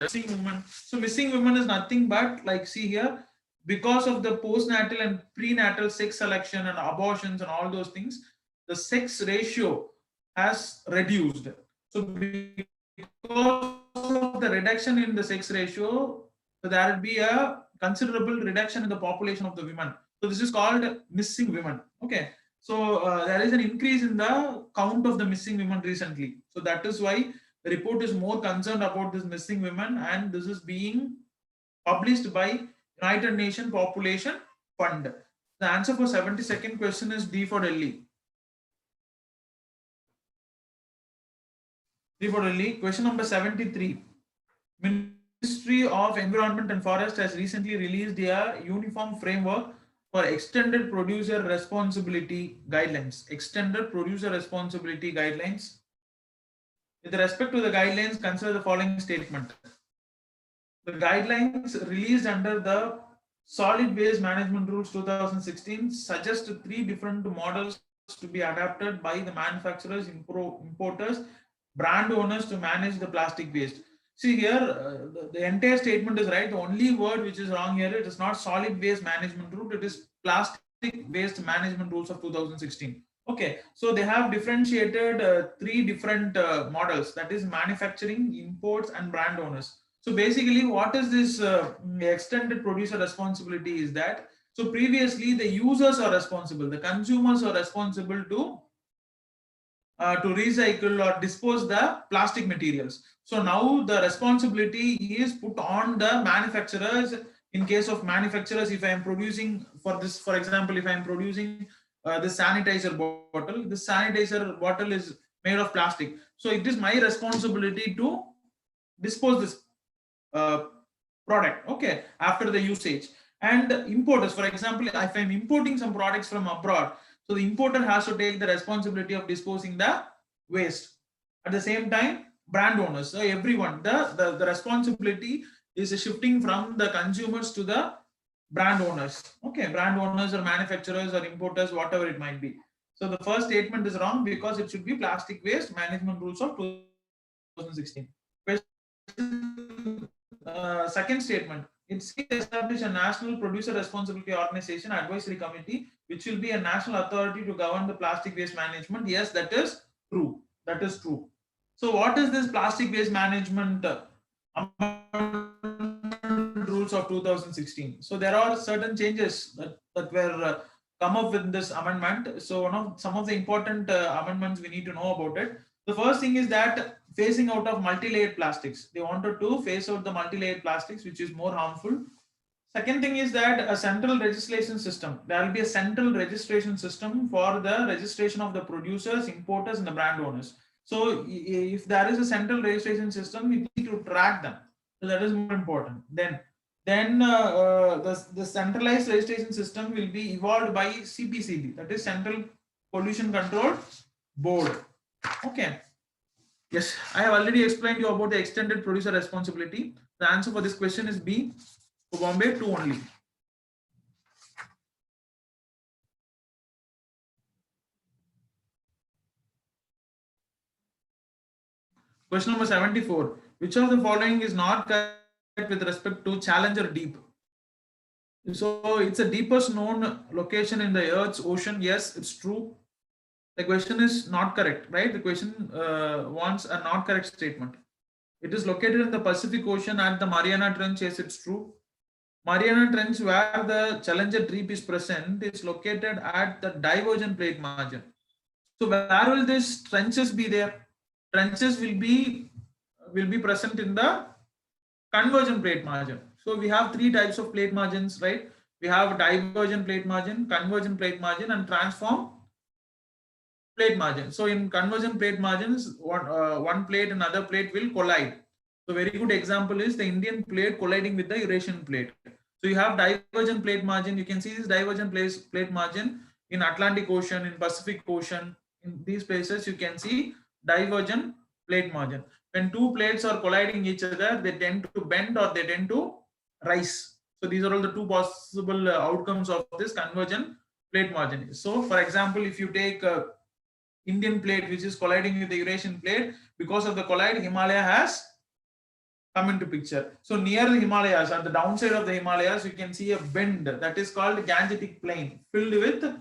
missing women. So missing women is nothing but, like, see here, because of the postnatal and prenatal sex selection and abortions and all those things, the sex ratio has reduced. So because of the reduction in the sex ratio, so there will be a considerable reduction in the population of the women. So this is called missing women. Okay. So there is an increase in the count of the missing women recently. So that is why the report is more concerned about this missing women, and this is being published by United Nations Population Fund. The answer for 72nd question is D for Delhi. D for Delhi. Question number 73. Ministry of Environment and Forest has recently released a uniform framework for extended producer responsibility guidelines. Extended producer responsibility guidelines. With respect to the guidelines, consider the following statement. The guidelines released under the Solid Waste Management Rules 2016 suggest 3 different models to be adapted by the manufacturers, importers, brand owners to manage the plastic waste. See here, the entire statement is right. The only word which is wrong here, it is not Solid Waste Management Rule, it is Plastic Waste Management Rules of 2016. Okay, so they have differentiated 3 different models, that is manufacturing, imports, and brand owners. So basically, what is this extended producer responsibility is that, so previously the users are responsible, the consumers are responsible to recycle or dispose the plastic materials. So now the responsibility is put on the manufacturers. In case of manufacturers, if I am producing for this, for example, if I am producing the sanitizer bottle, the sanitizer bottle is made of plastic. So it is my responsibility to dispose this product, okay, after the usage. And importers, for example, if I'm importing some products from abroad, so the importer has to take the responsibility of disposing the waste. At the same time, brand owners, so everyone, the responsibility is shifting from the consumers to the brand owners. Okay, brand owners or manufacturers or importers, whatever it might be. So the first statement is wrong because it should be plastic waste management rules of 2016. Second statement, it's establish a national producer responsibility organization advisory committee, which will be a national authority to govern the plastic waste management. Yes, that is true. That is true. So what is this plastic waste management rules of 2016? So there are certain changes that were come up with this amendment. So some of the important amendments we need to know about it. The first thing is that phasing out of multi-layered plastics. They wanted to phase out the multi-layered plastics, which is more harmful. Second thing is that a central registration system. There will be a central registration system for the registration of the producers, importers, and the brand owners. So if there is a central registration system, we need to track them. So that is more important. Then the centralized registration system will be evolved by CPCB, that is Central Pollution Control Board. Okay. Yes, I have already explained you about the extended producer responsibility. The answer for this question is B. For Bombay, 2 only. Question number 74. Which of the following is not correct with respect to Challenger Deep? So it's the deepest known location in the Earth's ocean. Yes, it's true. The question is not correct, right? The question wants a not correct statement. It is located in the Pacific Ocean at the Mariana Trench. Yes, it's true. Mariana Trench, where the Challenger Deep is present, is located at the divergent plate margin. So where will these trenches be there? Trenches will be present in the convergent plate margin. So we have 3 types of plate margins, right? We have divergent plate margin, convergent plate margin, and transform plate margin. So in convergent plate margins, one plate and other plate will collide. So very good example is the Indian plate colliding with the Eurasian plate. So you have divergent plate margin. You can see this divergent plate margin in Atlantic Ocean, in Pacific Ocean. In these places, you can see divergent plate margin. When 2 plates are colliding each other, they tend to bend or they tend to rise. So these are all the 2 possible outcomes of this convergent plate margin. So for example, if you take Indian plate which is colliding with the Eurasian plate, because of the collide, Himalaya has come into picture. So near the Himalayas, at the downside of the Himalayas, you can see a bend that is called Gangetic Plain, filled with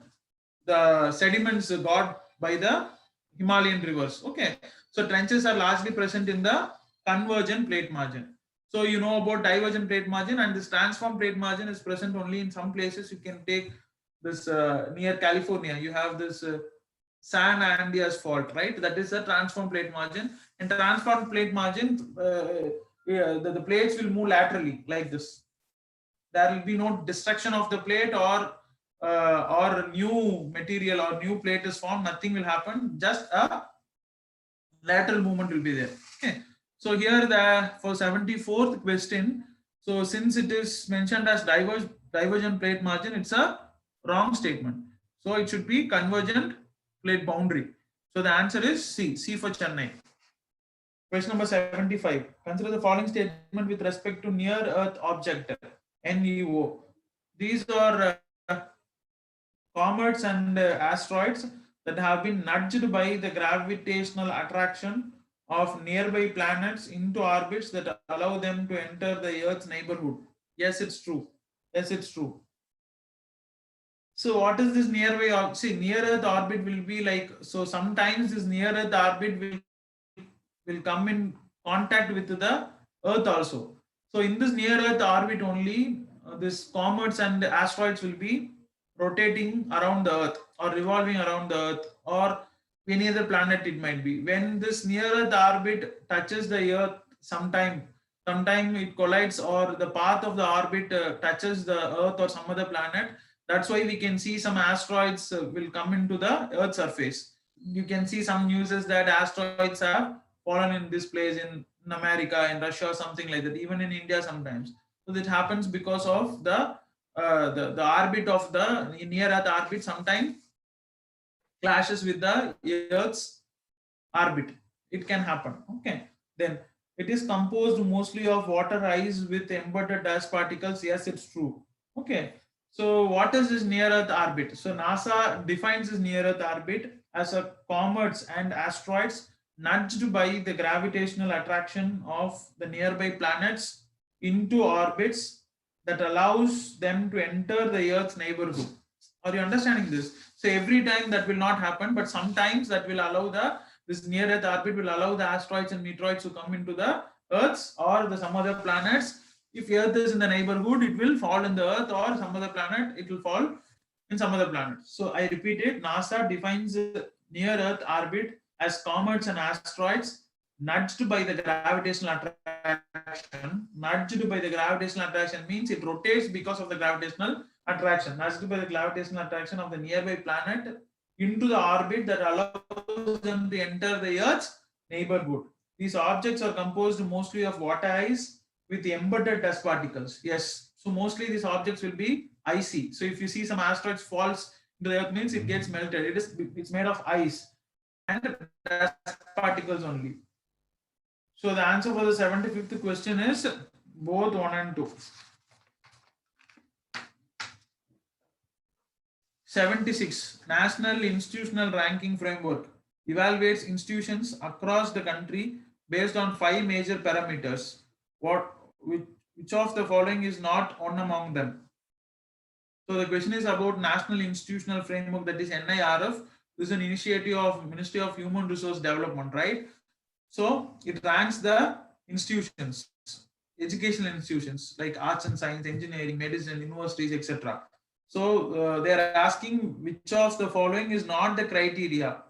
the sediments got by the Himalayan rivers. Okay, so trenches are largely present in the convergent plate margin. So you know about divergent plate margin, and this transform plate margin is present only in some places. You can take this near California. You have this San Andreas fault, right? That is a transform plate margin. And transform plate margin, the plates will move laterally like this. There will be no destruction of the plate or new material or new plate is formed. Nothing will happen. Just a lateral movement will be there. Okay. So here for 74th question. So since it is mentioned as divergent plate margin, it's a wrong statement. So it should be convergent plate boundary. So the answer is C. C for Chennai. Question number 75. Consider the following statement with respect to near Earth object, NEO. These are comets and asteroids that have been nudged by the gravitational attraction of nearby planets into orbits that allow them to enter the Earth's neighborhood. Yes, it's true. Yes, it's true. So what is this nearby? See, near Earth orbit will be like, so sometimes this near Earth orbit will come in contact with the Earth also. So in this near Earth orbit only, this comets and asteroids will be rotating around the Earth or revolving around the Earth or any other planet it might be. When this near Earth orbit touches the Earth, sometime it collides or the path of the orbit touches the Earth or some other planet. That's why we can see some asteroids will come into the Earth's surface. You can see some news that asteroids have fallen in this place in America, in Russia, or something like that. Even in India sometimes. So that happens because of the orbit of the near Earth orbit sometimes clashes with the Earth's orbit. It can happen. Okay. Then it is composed mostly of water ice with embedded dust particles. Yes, it's true. Okay. So what is this near Earth orbit? So NASA defines this near Earth orbit as a comets and asteroids nudged by the gravitational attraction of the nearby planets into orbits that allows them to enter the Earth's neighborhood. Are you understanding this? So every time that will not happen, but sometimes that will allow this near Earth orbit will allow the asteroids and meteoroids to come into the Earth's or the some other planets. If Earth is in the neighborhood, it will fall in the Earth, or some other planet, it will fall in some other planet. So I repeat it, NASA defines near Earth orbit as comets and asteroids nudged by the gravitational attraction. Nudged by the gravitational attraction means it rotates because of the gravitational attraction. Nudged by the gravitational attraction of the nearby planet into the orbit that allows them to enter the Earth's neighborhood. These objects are composed mostly of water ice with embedded dust particles. Yes, so mostly these objects will be icy. So if you see some asteroids falls into the Earth, means it gets melted. It's made of ice and dust particles only. So the answer for the 75th question is both 1 and 2. 76. National Institutional Ranking Framework evaluates institutions across the country based on 5 major parameters. Which of the following is not one among them? So the question is about National Institutional Framework, that is NIRF. This is an initiative of Ministry of Human Resource Development, right? So it ranks the institutions, educational institutions like arts and science, engineering, medicine, universities, etc. So they are asking which of the following is not the criteria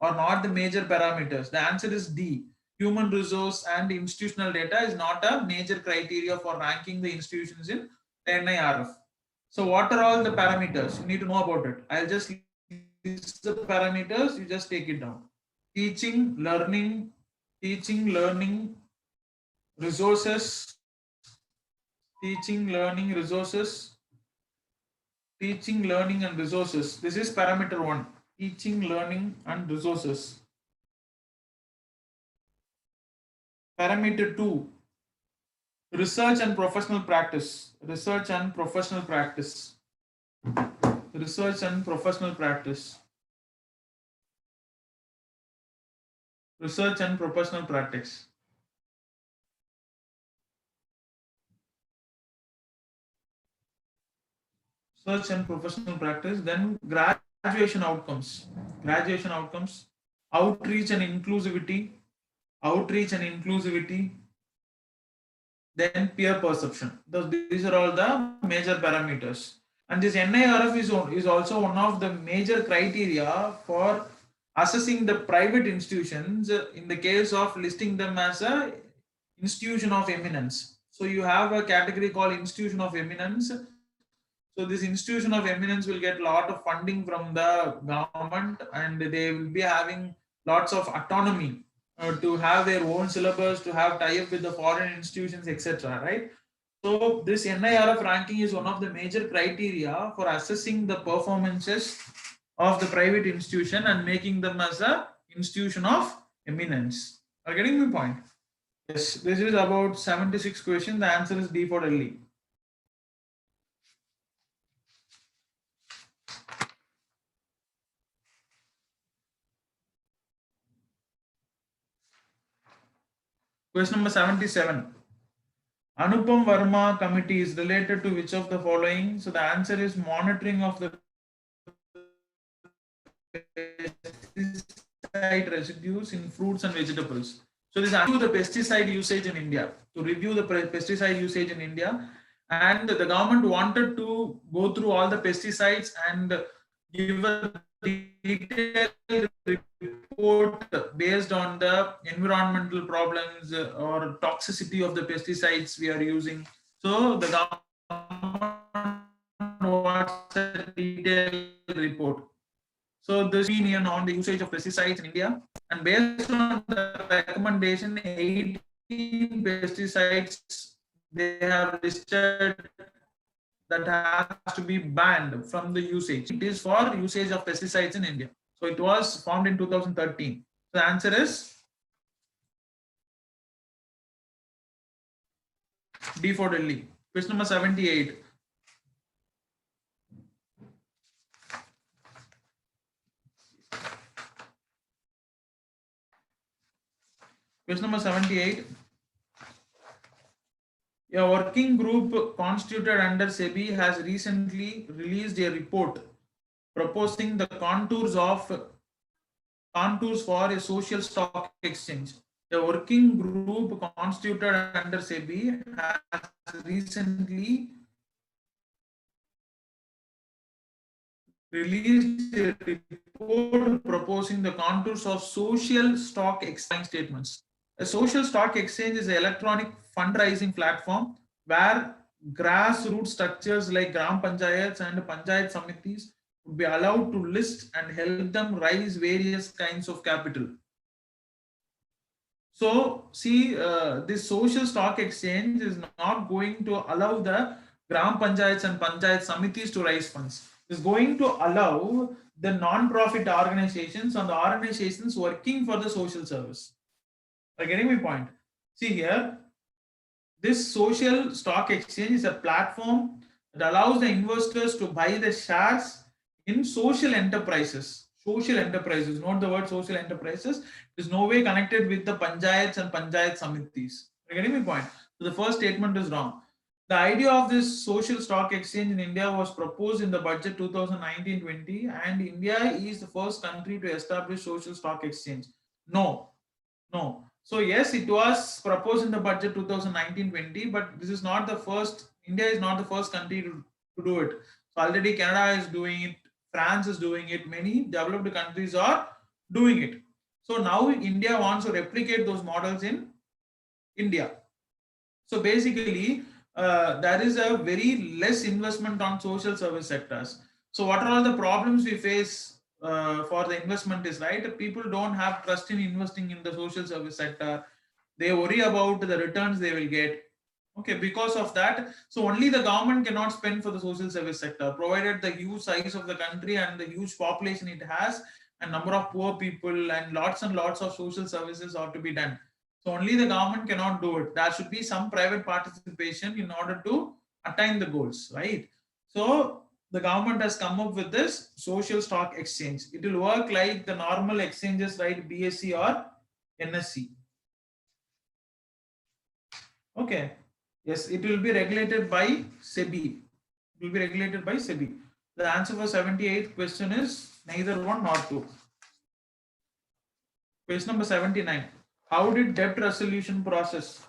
or not the major parameters. The answer is D. Human resource and institutional data is not a major criteria for ranking the institutions in the NIRF. So what are all the parameters? You need to know about it. I'll just list the parameters, you just take it down. Teaching, learning, resources, teaching, learning, resources, teaching, learning and resources. This is parameter 1. Teaching, learning and resources. Parameter 2. Research and professional practice. Research and professional practice. Research and professional practice. Research and professional practice. Research and professional practice. Then graduation outcomes. Graduation outcomes. Outreach and inclusivity. Outreach and inclusivity. Then peer perception. These are all the major parameters. And this NIRF is also one of the major criteria for assessing the private institutions in the case of listing them as a institution of eminence. So you have a category called institution of eminence. So this institution of eminence will get a lot of funding from the government, and they will be having lots of autonomy to have their own syllabus, to have tie-up with the foreign institutions, etc. Right? So this NIRF ranking is one of the major criteria for assessing the performances of the private institution and making them as a institution of eminence. Are you getting my point? Yes, this is about 76 questions. The answer is D for Delhi. Question number 77. Anupam Verma committee is related to which of the following? So the answer is monitoring of the pesticide residues in fruits and vegetables. So this is to the pesticide usage in India, to review the pesticide usage in India. And the government wanted to go through all the pesticides and give a detailed report based on the environmental problems or toxicity of the pesticides we are using. So the government wants a detailed report. So this opinion on the usage of pesticides in India, and based on the recommendation, 18 pesticides they have listed that has to be banned from the usage. It is for usage of pesticides in India. So it was formed in 2013. So the answer is D for Delhi. Question number 78. Question number 78. A working group constituted under SEBI has recently released a report proposing the contours for a social stock exchange. A working group constituted under SEBI has recently released a report proposing the contours of social stock exchange statements. A social stock exchange is an electronic fundraising platform where grassroots structures like Gram Panchayats and Panchayat Samitis would be allowed to list and help them raise various kinds of capital. So, see, this social stock exchange is not going to allow the Gram Panchayats and Panchayat Samitis to raise funds. It's going to allow the non-profit organizations and the organizations working for the social service. Are you getting my point? See here, this social stock exchange is a platform that allows the investors to buy the shares in social enterprises. Social enterprises, not the word social enterprises, is no way connected with the Panchayats and Panchayat Samitis. Are you getting my point? So the first statement is wrong. The idea of this social stock exchange in India was proposed in the budget 2019-20, and India is the first country to establish social stock exchange. No. So yes, it was proposed in the budget 2019-20, but this is not the first. India is not the first country to do it. So already Canada is doing it, France is doing it, many developed countries are doing it. So now India wants to replicate those models in India. So basically, there is a very less investment on social service sectors. So what are all the problems we face for the investment is, right? People don't have trust in investing in the social service sector. They worry about the returns they will get. Okay, because of that, so only the government cannot spend for the social service sector, provided the huge size of the country and the huge population it has, and number of poor people and lots of social services are to be done. So only the government cannot do it. There should be some private participation in order to attain the goals, right? So the government has come up with this social stock exchange. It will work like the normal exchanges, right? BSE or NSE. Okay. Yes, it will be regulated by SEBI. It will be regulated by SEBI. The answer for 78th question is neither one nor two. Question number 79. How did debt resolution process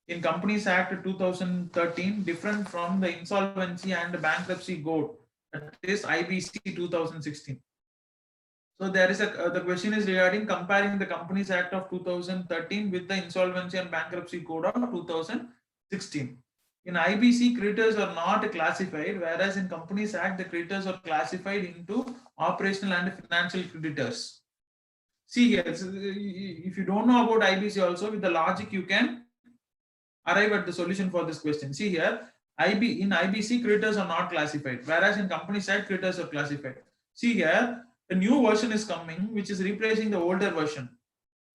in Companies Act 2013 different from the Insolvency and Bankruptcy Code, that is IBC 2016? So there is the question is regarding comparing the Companies Act of 2013 with the Insolvency and Bankruptcy Code of 2016. In IBC, creditors are not classified, whereas in Companies Act, the creditors are classified into operational and financial creditors. See here, if you don't know about IBC also, with the logic you can arrive at the solution for this question. See here, in IBC, creditors are not classified, whereas in Companies Act, creditors are classified. See here, a new version is coming, which is replacing the older version.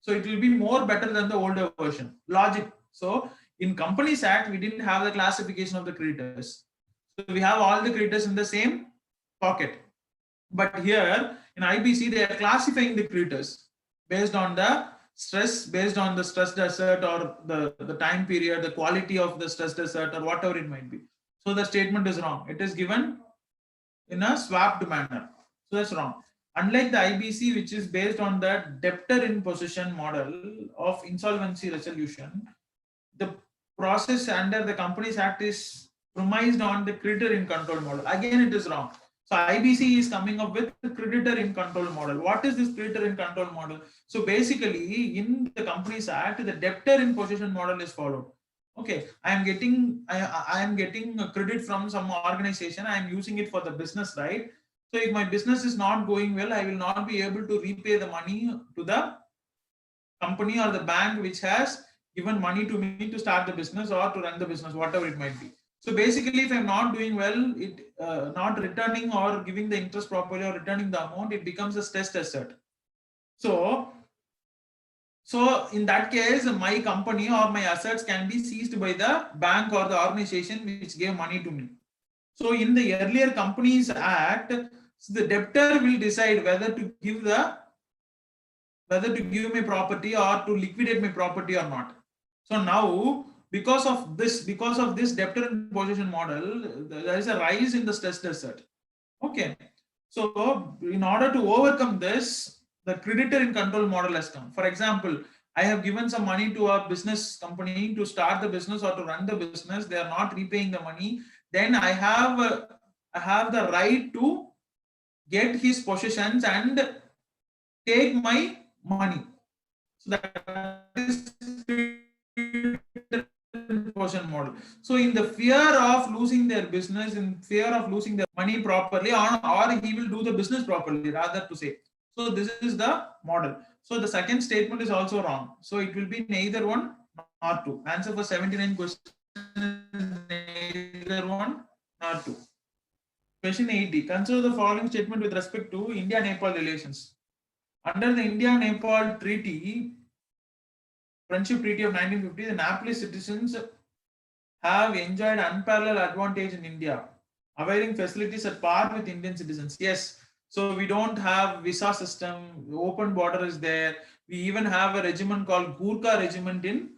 So it will be more better than the older version. Logic. So in Companies Act, we didn't have the classification of the creditors. So we have all the creditors in the same pocket. But here in IBC, they are classifying the creditors based on the stress, based on the stressed asset or the time period, the quality of the stressed asset or whatever it might be. So the statement is wrong. It is given in a swapped manner. So that's wrong. Unlike the IBC, which is based on the debtor in possession model of insolvency resolution, the process under the Companies Act is premised on the creditor in control model. Again, it is wrong. So IBC is coming up with the creditor in control model. What is this creditor in control model? So basically, in the Companies Act, the debtor in possession model is followed. Okay, I am getting a credit from some organization. I am using it for the business, right? So if my business is not going well, I will not be able to repay the money to the company or the bank which has given money to me to start the business or to run the business, whatever it might be. So basically, if I'm not doing well, not returning or giving the interest properly or returning the amount, it becomes a stressed asset. So in that case, my company or my assets can be seized by the bank or the organization which gave money to me. So in the earlier Companies Act, the debtor will decide whether to give the whether to give me property or to liquidate my property or not. So now, because of this debtor in possession model, there is a rise in the stress desert. Okay. So in order to overcome this, the creditor in control model has come. For example, I have given some money to a business company to start the business or to run the business. They are not repaying the money. Then I have the right to get his possessions and take my money. So that is possession model. So in the fear of losing their business, in fear of losing their money properly, or he will do the business properly, rather to say. So this is the model. So the second statement is also wrong. So it will be neither one nor two. Answer for 79 question is neither one nor two. Question 80. Consider the following statement with respect to India-Nepal relations. Under the India-Nepal Treaty, Friendship Treaty of 1950, the Nepalese citizens have enjoyed unparalleled advantage in India, availing facilities at par with Indian citizens. Yes, so we don't have visa system, open border is there. We even have a regiment called Gurkha regiment in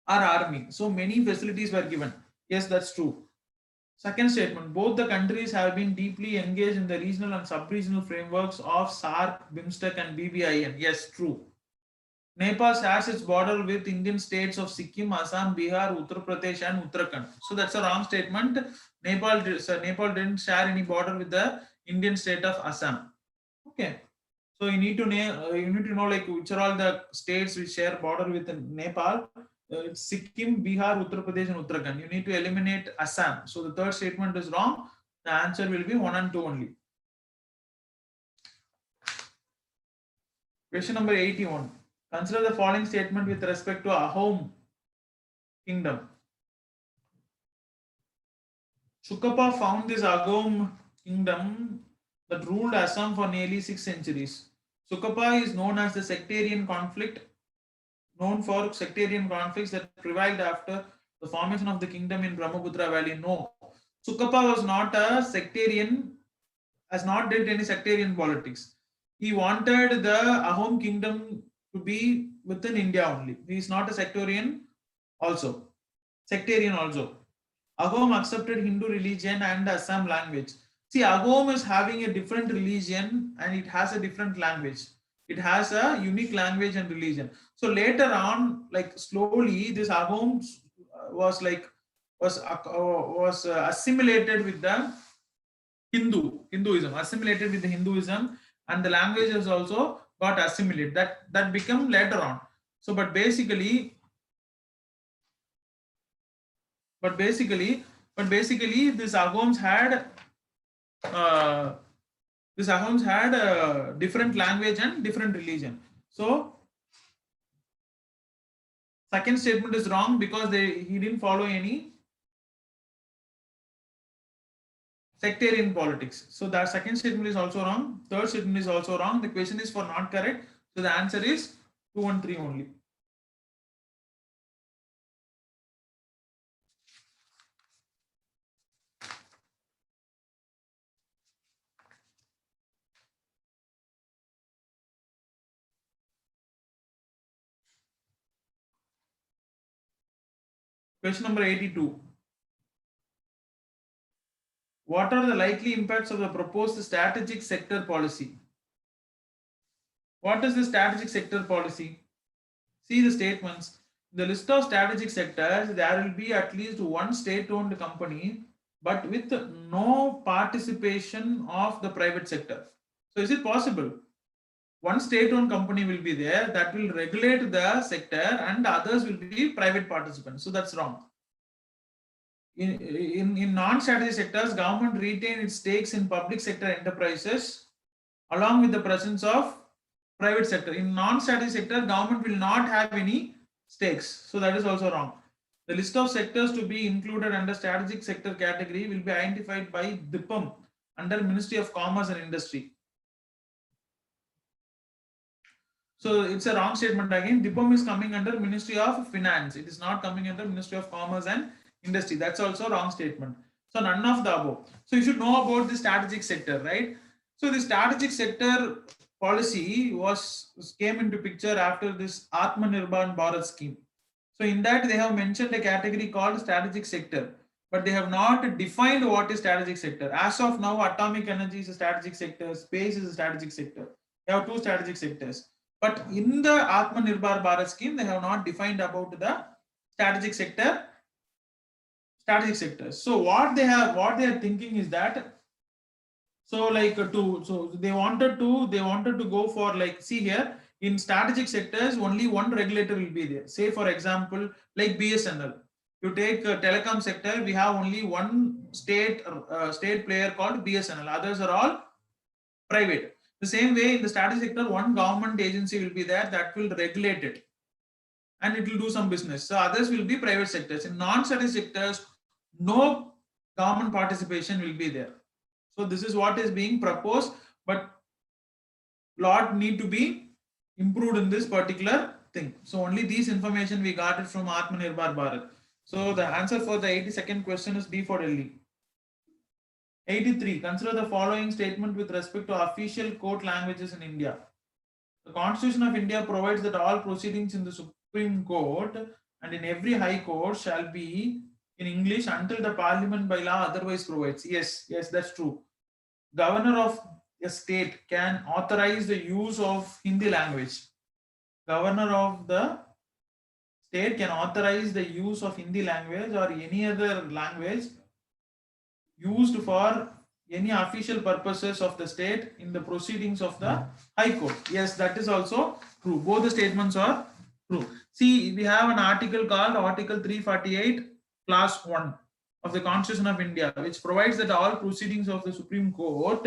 our army. So many facilities were given. Yes, that's true. Second statement, both the countries have been deeply engaged in the regional and sub-regional frameworks of SAARC, BIMSTEC and BBIN. Yes, true. Nepal shares its border with Indian states of Sikkim, Assam, Bihar, Uttar Pradesh and Uttarakhand. So that's a wrong statement. Nepal didn't share any border with the Indian state of Assam. Okay. So you need to know like which are all the states which share border with Nepal. It's Sikkim, Bihar, Uttar Pradesh and Uttarakhand. You need to eliminate Assam. So the third statement is wrong. The answer will be 1 and 2 only. Question number 81. Consider the following statement with respect to Ahom kingdom. Sukapa found this Ahom kingdom that ruled Assam for nearly 6 centuries. Sukapa is known for sectarian conflicts that prevailed after the formation of the kingdom in Brahmaputra Valley. No, Sukapa was not a sectarian, has not did any sectarian politics. He wanted the Ahom kingdom to be within India only. He is not a sectarian also. Ahom accepted Hindu religion and Assam language. See, Ahom is having a different religion and it has a different language. It has a unique language and religion. So later on, like slowly, this Ahom was assimilated with the Hinduism, and the languages also got assimilated. That became later on. So, but basically, these Ahoms had a different language and different religion. So second statement is wrong because he didn't follow any sectarian politics. So that second statement is also wrong. Third statement is also wrong. The question is for not correct. So the answer is 2 and 3 only. Question number 82. What are the likely impacts of the proposed strategic sector policy? What is the strategic sector policy? See the statements. In the list of strategic sectors, there will be at least one state-owned company, but with no participation of the private sector. So is it possible? One state-owned company will be there that will regulate the sector and others will be private participants. So that's wrong. In non-strategic sectors, government retain its stakes in public sector enterprises along with the presence of private sector. In non-strategic sector, government will not have any stakes. So that is also wrong. The list of sectors to be included under strategic sector category will be identified by DIPAM under Ministry of Commerce and Industry. So it's a wrong statement again. DIPAM is coming under Ministry of Finance. It is not coming under Ministry of Commerce and Industry. That's also a wrong statement. So none of the above. So you should know about the strategic sector, right? So the strategic sector policy came into picture after this Atmanirbhar Bharat scheme. So in that they have mentioned a category called strategic sector, but they have not defined what is strategic sector. As of now, atomic energy is a strategic sector, space is a strategic sector. They have two strategic sectors. But in the Atmanirbhar Bharat scheme, they have not defined about the strategic sector. So what they are thinking is that, so like they wanted to go for, like, see here, in strategic sectors only one regulator will be there. Say for example, like BSNL. You take telecom sector, we have only one state player called BSNL. Others are all private. The same way in the strategic sector, one government agency will be there that will regulate it, and it will do some business. So others will be private sectors. In non-strategic sectors, no government participation will be there. So this is what is being proposed, but lot need to be improved in this particular thing. So only these information we got it from Atmanirbhar Bharat. So the answer for the 82nd question is D for Delhi. 83. Consider the following statement with respect to official court languages in India. The Constitution of India provides that all proceedings in the Supreme Court and in every High Court shall be in English until the Parliament by law otherwise provides. Yes, that's true. Governor of a state can authorize the use of Hindi language. Governor of the state can authorize the use of Hindi language or any other language used for any official purposes of the state in the proceedings of the High Court. Yes, that is also true. Both the statements are true. See, we have an article called Article 348, Clause 1 of the Constitution of India, which provides that all proceedings of the Supreme Court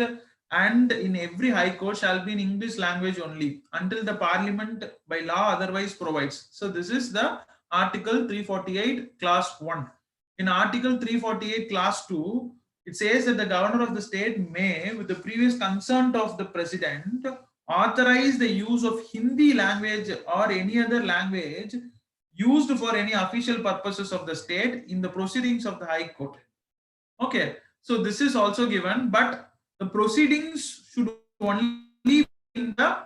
and in every High Court shall be in English language only until the Parliament by law otherwise provides. So this is the Article 348, Clause 1. In Article 348, Clause 2, it says that the governor of the state may, with the previous consent of the president, authorize the use of Hindi language or any other language used for any official purposes of the state in the proceedings of the High Court. Okay, so this is also given, but the proceedings should only be in the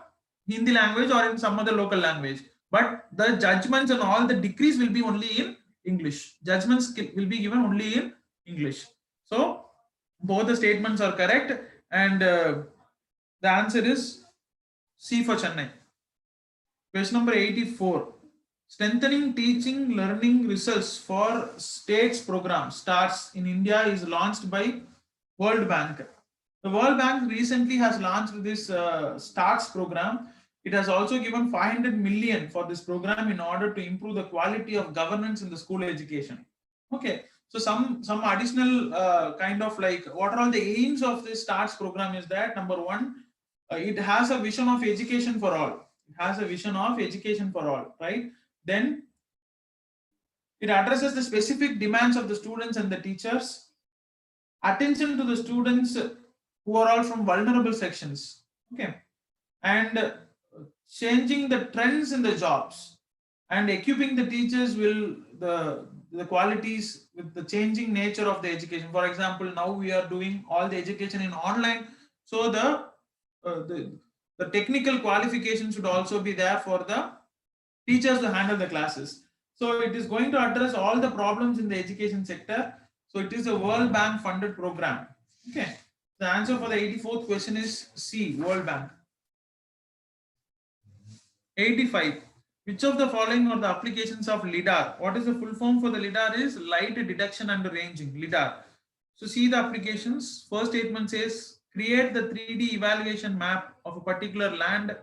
Hindi language or in some other local language. But the judgments and all the decrees will be only in English. Judgments will be given only in English. So both the statements are correct, and the answer is C for Chennai. Question number 84. Strengthening teaching learning results for states program STARS in India is launched by World Bank. The World Bank recently has launched this STARS program. It has also given 500 million for this program in order to improve the quality of governance in the school education. Okay, so some additional kind of, like, what are all the aims of this STARS program is that, number one, it has a vision of education for all. It has a vision of education for all, right? Then it addresses the specific demands of the students and the teachers, attention to the students who are all from vulnerable sections, okay, and changing the trends in the jobs and equipping the teachers will the qualities with the changing nature of the education. For example, now we are doing all the education in online, so the technical qualification should also be there for the teachers to handle the classes. So it is going to address all the problems in the education sector. So it is a World Bank funded program. Okay. The answer for the 84th question is C, World Bank. 85. Which of the following are the applications of LIDAR? What is the full form for the LIDAR? Is light detection and ranging, LIDAR. So see the applications. First statement says create the 3D evaluation map of a particular land.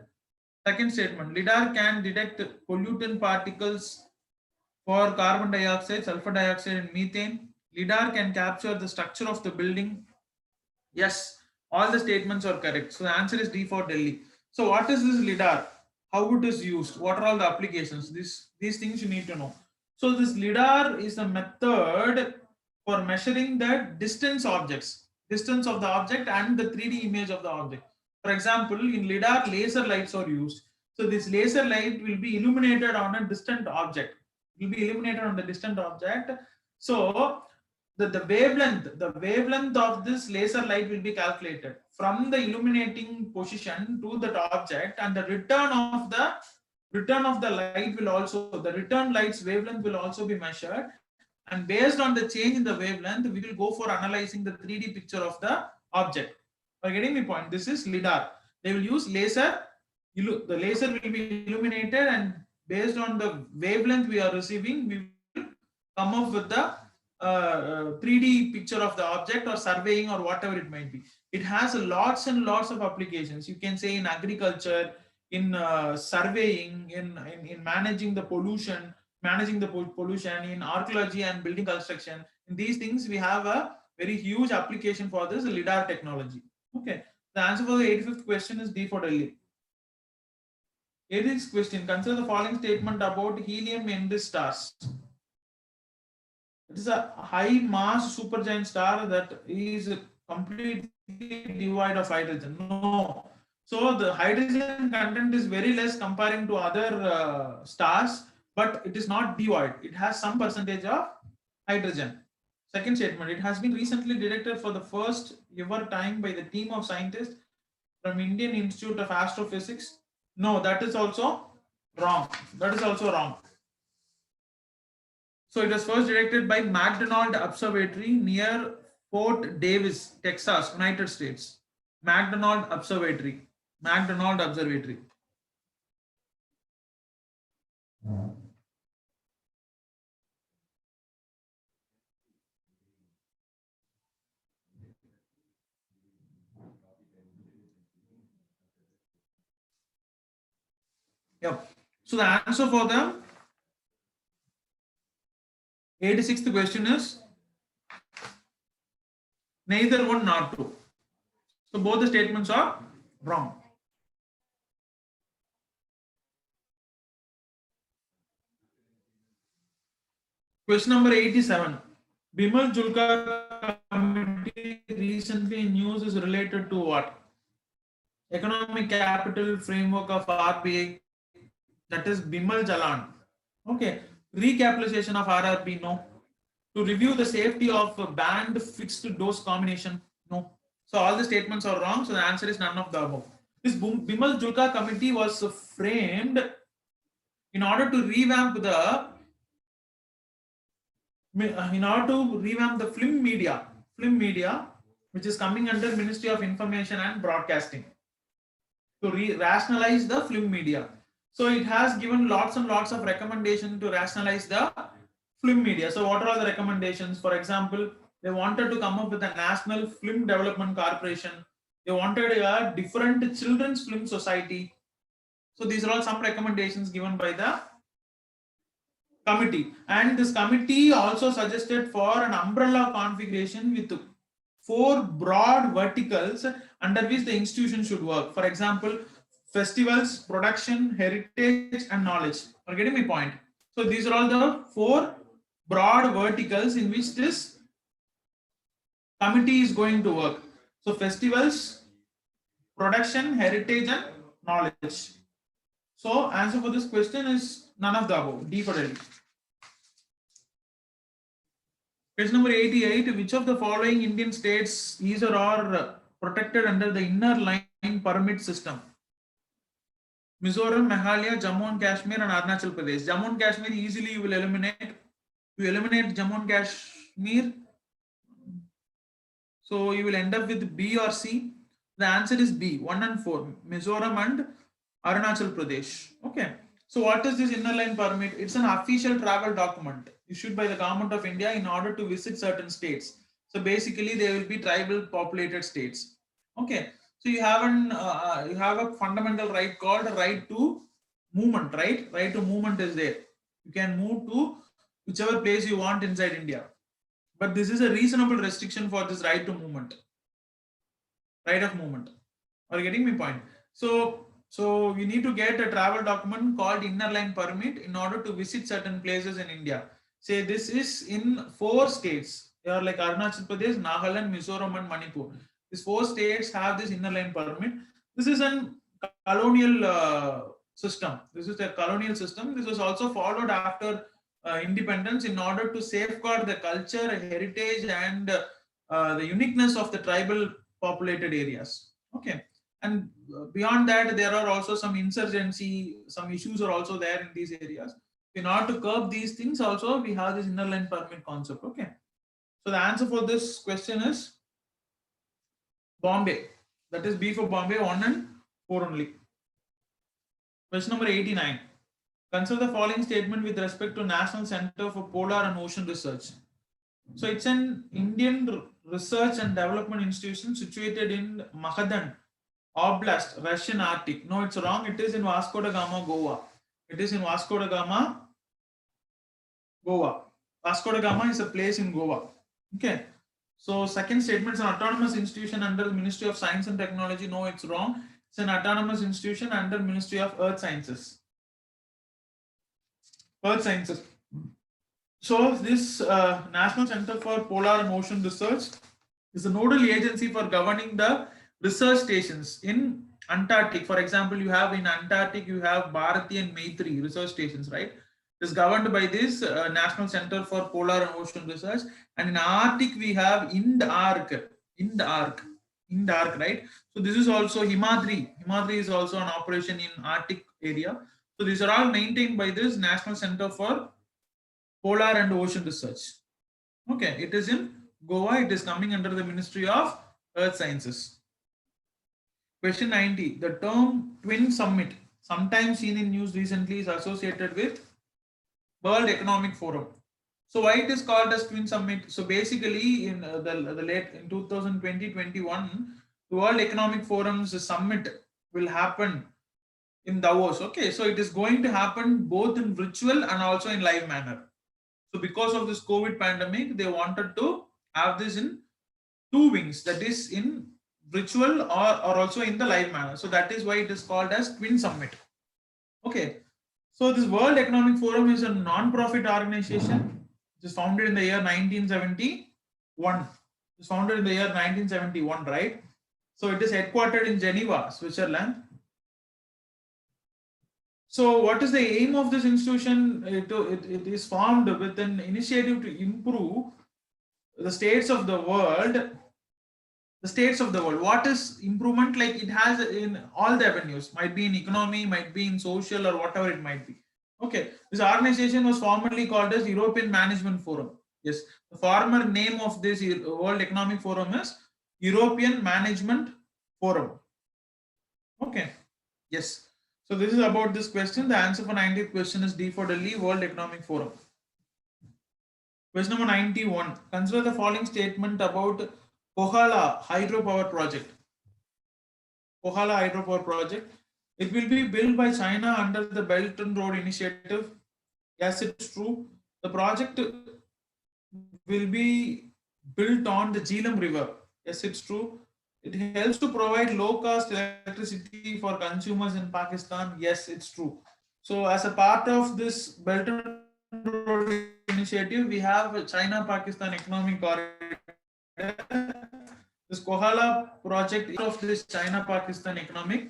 Second statement, LIDAR can detect pollutant particles for carbon dioxide, sulfur dioxide and methane. LIDAR can capture the structure of the building. Yes, all the statements are correct. So the answer is D for Delhi. So what is this LIDAR? How it is used? What are all the applications? These things you need to know. So this LIDAR is a method for measuring the distance of the object and the 3D image of the object. For example, in LIDAR, laser lights are used. So this laser light will be illuminated on a distant object. It will be illuminated on the distant object. So the wavelength of this laser light will be calculated from the illuminating position to that object, and the return of the light will also, the return light's wavelength will also be measured, and based on the change in the wavelength we will go for analyzing the 3D picture of the object. Are you getting my point? This is LiDAR. They will use laser, the laser will be illuminated, and based on the wavelength we are receiving, we will come up with the 3D picture of the object, or surveying, or whatever it might be. It has lots and lots of applications. You can say in agriculture, in surveying, in managing the pollution, in archaeology and building construction. In these things, we have a very huge application for this LiDAR technology. Okay, the answer for the 85th question is D for Delhi. 86th question: consider the following statement about helium-enriched stars. It is a high mass supergiant star that is completely devoid of hydrogen. No. So the hydrogen content is very less comparing to other stars, but it is not devoid. It has some percentage of hydrogen. Second statement: it has been recently detected for the first ever time by the team of scientists from Indian Institute of Astrophysics. No, that is also wrong. That is also wrong. So it was first detected by McDonald Observatory near Fort Davis, Texas, United States. McDonald Observatory. Yep. So the answer for the 86th question is neither one nor two. So both the statements are wrong. Question number 87. Bimal Julka committee recently in news is related to what? Economic capital framework of RBI, that is Bimal Jalan. Okay. Recapitalization of RRB, no. To review the safety of banned fixed dose combination, no. So all the statements are wrong. So the answer is none of the above. This Bimal Julka committee was framed in order to revamp the film media, which is coming under Ministry of Information and Broadcasting, to rationalize the film media. So it has given lots and lots of recommendations to rationalize the film media. So what are all the recommendations? For example, they wanted to come up with a National Film Development Corporation. They wanted a different children's film society. So these are all some recommendations given by the committee. And this committee also suggested for an umbrella configuration with 4 broad verticals under which the institution should work. For example, festivals, production, heritage, and knowledge. Are you getting my point? So these are all the 4 broad verticals in which this committee is going to work. So festivals, production, heritage, and knowledge. So answer for this question is none of the above. D for Delhi. Question number 88. Which of the following Indian states is or are protected under the inner line permit system? Mizoram, Meghalaya, Jammu and Kashmir, and Arunachal Pradesh. Jammu and Kashmir easily you will eliminate. You eliminate Jammu and Kashmir, so you will end up with B or C. The answer is B, 1 and 4, Mizoram and Arunachal Pradesh. Okay. So what is this inner line permit? It's an official travel document issued by the government of India in order to visit certain states. So basically they will be tribal populated states. Okay. So you have a fundamental right called right to movement, right? Right to movement is there. You can move to whichever place you want inside India. But this is a reasonable restriction for this right to movement. Right of movement. Are you getting my point? So you need to get a travel document called inner line permit in order to visit certain places in India. Say this is in 4 states. They are like Arunachal Pradesh, Nagaland, Mizoram, and Manipur. These 4 states have this inner line permit. This is a colonial system. This is a colonial system. This was also followed after independence in order to safeguard the culture, heritage, and the uniqueness of the tribal populated areas. Okay, and beyond that, there are also some insurgency, some issues are also there in these areas. In order to curb these things, also we have this inner line permit concept. Okay, so the answer for this question is Bombay. That is B for Bombay, 1 and 4 only. Question number 89. Consider the following statement with respect to National Center for Polar and Ocean Research. So it's an Indian research and development institution situated in Magadan Oblast, Russian Arctic. No, it's wrong. It is in Vasco da Gama, Goa. It is in Vasco da Gama, Goa. Vasco da Gama is a place in Goa. Okay. So second statement is an autonomous institution under the Ministry of Science and Technology. No, it's wrong. It's an autonomous institution under Ministry of Earth Sciences. Earth Sciences. So this National Center for Polar and Ocean Research is a nodal agency for governing the research stations in Antarctic. For example, you have in Antarctic, you have Bharati and Maitri research stations, right? It is governed by this National Center for Polar and Ocean Research. And in Arctic, we have INDARC, right? So this is also Himadri. Himadri is also an operation in Arctic area. So these are all maintained by this National Center for Polar and Ocean Research. Okay, it is in Goa. It is coming under the Ministry of Earth Sciences. Question 90. The term Twin Summit, sometimes seen in news recently, is associated with World Economic Forum. So why it is called as Twin Summit? So basically, in in 2020-21, the World Economic Forum's summit will happen in Davos. Okay, so it is going to happen both in virtual and also in live manner. So because of this COVID pandemic, they wanted to have this in two wings, that is in virtual or also in the live manner. So that is why it is called as Twin Summit. Okay, so this World Economic Forum is a non-profit organization. It was founded in the year 1971. It was founded in the year 1971, right? So it is headquartered in Geneva, Switzerland. So what is the aim of this institution? It is formed with an initiative to improve the states of the world. The states of the world. What is improvement? Like it has in all the avenues, might be in economy, might be in social, or whatever it might be. Okay, this organization was formerly called as European Management Forum. Yes, the former name of this World Economic Forum is European Management Forum. Okay, yes. So this is about this question. The answer for 90th question is D for Delhi, World Economic Forum. Question number 91. Consider the following statement about Kohala hydropower project. Kohala hydropower project. It will be built by China under the Belt and Road Initiative. Yes, it's true. The project will be built on the Jhelum River. Yes, it's true. It helps to provide low-cost electricity for consumers in Pakistan. Yes, it's true. So as a part of this Belt and Road Initiative, we have a China-Pakistan Economic Corridor. This Kohala project is of this China-Pakistan Economic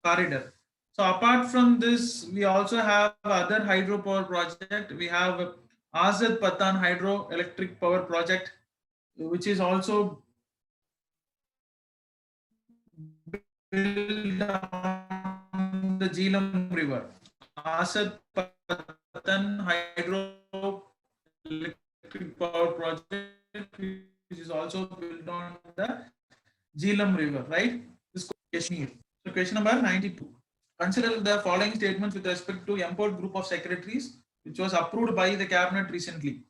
Corridor. So apart from this, we also have other hydropower project. We have Azad Patan Hydroelectric Power Project, which is also built on the Jhelum River. Azad Patan Hydroelectric Power Project, which is also built on the Jhelum River, right? This is Kashmir. So question number 92. Consider the following statements with respect to MPORT group of secretaries, which was approved by the cabinet recently.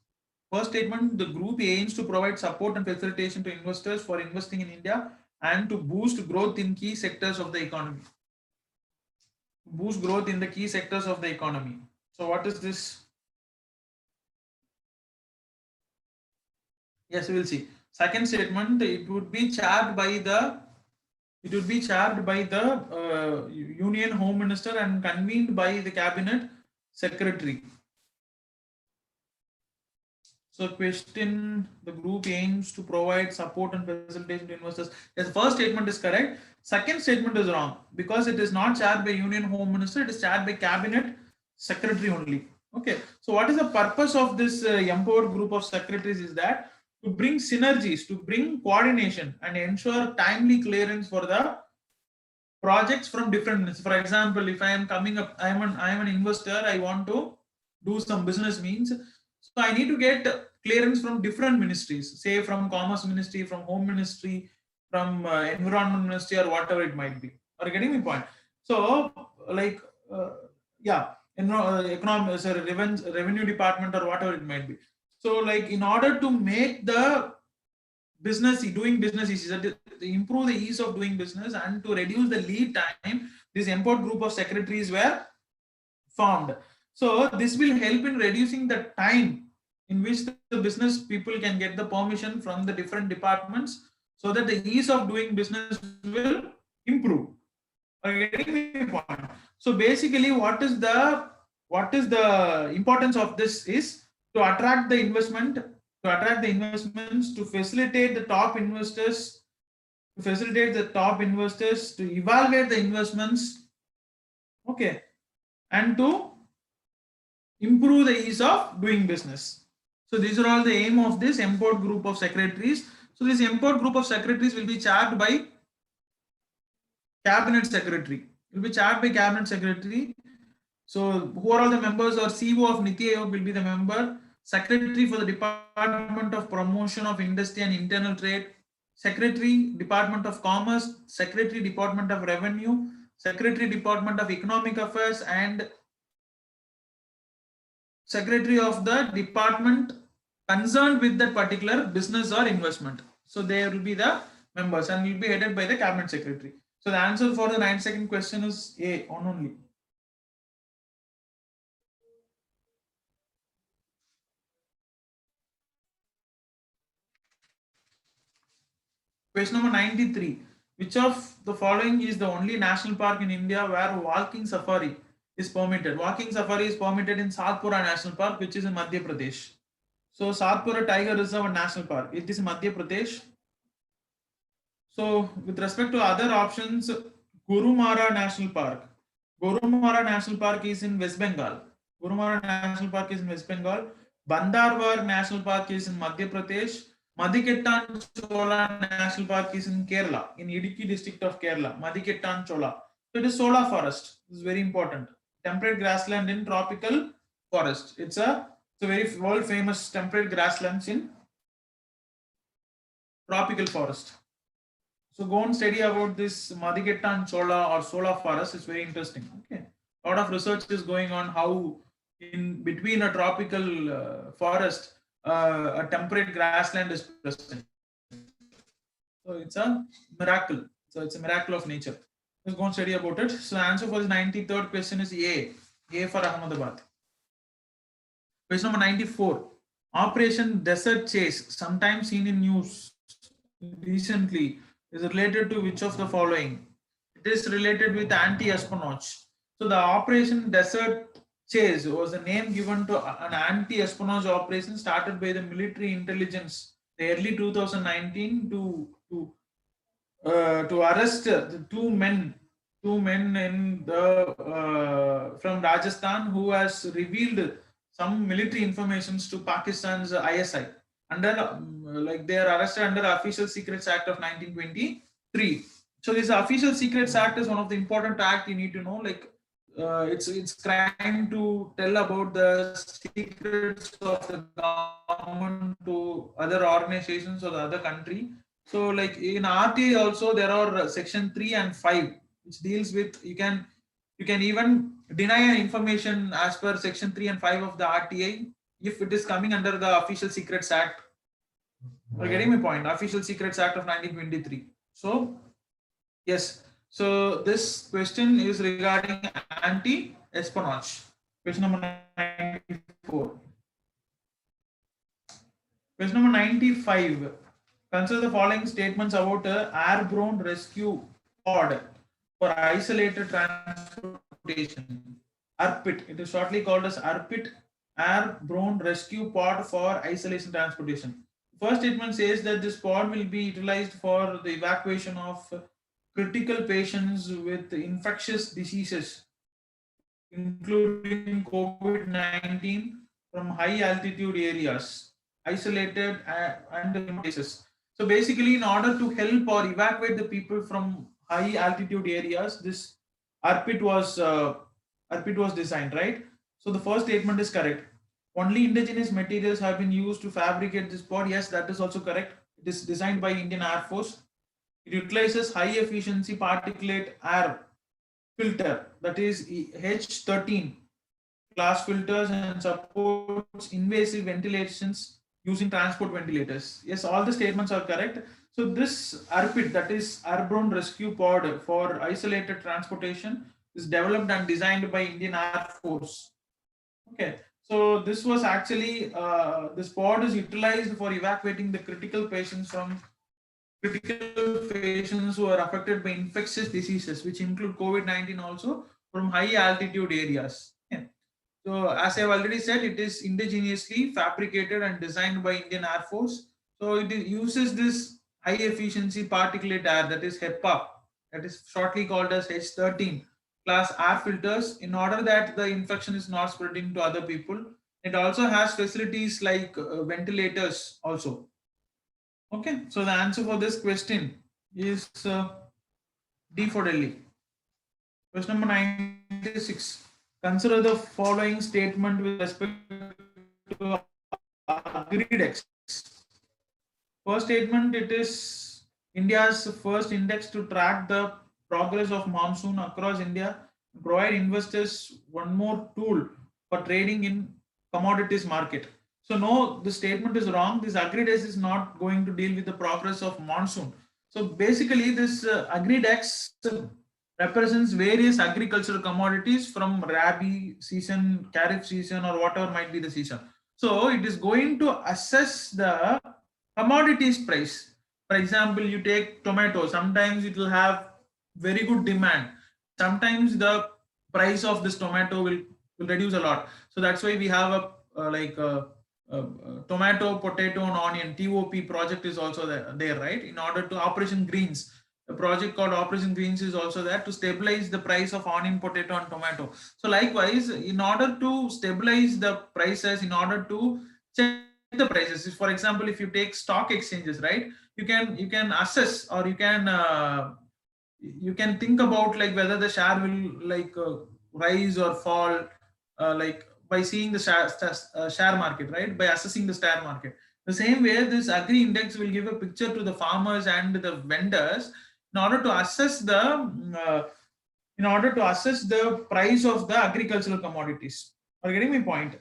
First statement, the group aims to provide support and facilitation to investors for investing in India and to boost growth in key sectors of the economy. Boost growth in the key sectors of the economy. So what is this? Yes, we will see. Second statement, it would be chaired by the Union Home Minister and convened by the Cabinet Secretary. So question, the group aims to provide support and facilitation to investors. Yes, the first statement is correct. Second statement is wrong because it is not chaired by Union Home Minister. It is chaired by Cabinet Secretary only. Okay, so what is the purpose of this empowered group of secretaries is that to bring synergies, to bring coordination and ensure timely clearance for the projects from different ministries. For example, if I am coming up, I am an investor, I want to do some business means, so I need to get clearance from different ministries, say from Commerce Ministry, from Home Ministry, from Environment Ministry, or whatever it might be. Are you getting my point? So, like, yeah, economic, sorry, revenue department or whatever it might be. So, like, in order to make the doing business easy, to improve the ease of doing business and to reduce the lead time, this empowered group of secretaries were formed. So this will help in reducing the time in which the business people can get the permission from the different departments, so that the ease of doing business will improve. Are you getting my point? So basically, what is the importance of this is to attract the investment, to attract the investments, to facilitate the top investors, to evaluate the investments, okay, and to improve the ease of doing business. So these are all the aim of this empowered group of secretaries. So this empowered group of secretaries will be chaired by cabinet secretary. Will be chaired by cabinet secretary. So who are all the members? Or CEO of Niti Aayog will be the member. Secretary for the Department of Promotion of Industry and Internal Trade. Secretary Department of Commerce. Secretary Department of Revenue. Secretary Department of Economic Affairs, and Secretary of the department concerned with that particular business or investment. So they will be the members and will be headed by the cabinet secretary. So the answer for the 9th question is A, on only. Question number 93. Which of the following is the only national park in India where walking safari is permitted? Walking safari is permitted in Satpura National Park, which is in Madhya Pradesh. So Satpura Tiger Reserve and National Park, it is in Madhya Pradesh. So with respect to other options, Gurumara National Park. Gurumara National Park is in West Bengal. Gurumara National Park is in West Bengal. Bandarwar National Park is in Madhya Pradesh. Madikettan Chola National Park is in Kerala, in Idukki district of Kerala. Madikettan Chola. So it is Sola forest. This is very important. Temperate grassland in tropical forest. It's a very world famous temperate grasslands in tropical forest. So go and study about this Madikettan Chola or Sola forest. It's very interesting. Okay, a lot of research is going on how in between a tropical forest, a temperate grassland is present. So it's a miracle. So it's a miracle of nature. Let's go and study about it. So the answer for the 93rd question is A. A for Ahmedabad. Question number 94. Operation Desert Chase, sometimes seen in news recently, is related to which of the following? It is related with anti-espionage. So the Operation Desert Chase was the name given to an anti-espionage operation started by the military intelligence the early 2019 to arrest the two men in the from Rajasthan who has revealed some military informations to Pakistan's ISI. Under like they are arrested under Official Secrets Act of 1923. So this Official Secrets Act is one of the important act you need to know. Like it's crime to tell about the secrets of the government to other organizations or the other country. So like in RTA also there are section 3 and 5 which deals with you can even deny information as per section 3 and 5 of the RTA if it is coming under the Official Secrets Act. You're getting my point? Official Secrets Act of 1923. So yes. So this question is regarding anti-espionage. Question number 94. Question number 95. Consider the following statements about a airborne rescue pod for isolated transportation. ARPIT. It is shortly called as ARPIT, Airborne Rescue Pod for Isolation Transportation. First statement says that this pod will be utilized for the evacuation of critical patients with infectious diseases including COVID-19 from high altitude areas, isolated and remote places. So basically, in order to help or evacuate the people from high altitude areas, this ARPIT was designed, right? So the first statement is correct. Only indigenous materials have been used to fabricate this pod. Yes, that is also correct. It is designed by Indian Air Force. It utilizes high efficiency particulate air filter, that is H13 class filters, and supports invasive ventilations using transport ventilators. Yes, all the statements are correct. So this ARPIT, that is airborne rescue pod for isolated transportation, is developed and designed by Indian Air Force. Okay, so this was actually this pod is utilized for evacuating the critical patients who are affected by infectious diseases, which include COVID-19 also, from high altitude areas. Okay. So as I've already said, it is indigenously fabricated and designed by Indian Air Force. So it uses this high efficiency particulate air, that is HEPA, that is shortly called as H13 class air filters, in order that the infection is not spreading to other people. It also has facilities like ventilators also. Okay, so the answer for this question is D for Delhi. Question number 96. Consider the following statement with respect to Agridex. First statement, it is India's first index to track the progress of monsoon across India, provide investors one more tool for trading in commodities market. So no, the statement is wrong. This Agridex is not going to deal with the progress of monsoon. So basically this Agridex represents various agricultural commodities from Rabi season, Kharif season, or whatever might be the season. So it is going to assess the commodities price. For example, you take tomato, sometimes it will have very good demand. Sometimes the price of this tomato will reduce a lot. So that's why we have a tomato, potato, and onion TOP project is also there, right? In order to Operation Greens, a project called Operation Greens is also there to stabilize the price of onion, potato, and tomato. So likewise, in order to stabilize the prices, in order to check the prices, for example, if you take stock exchanges, right, you can assess, or you can think about like whether the share will rise or fall, like by seeing the share market, right? By assessing the share market. The same way, this agri index will give a picture to the farmers and the vendors in order to assess the price of the agricultural commodities. Are you getting my point?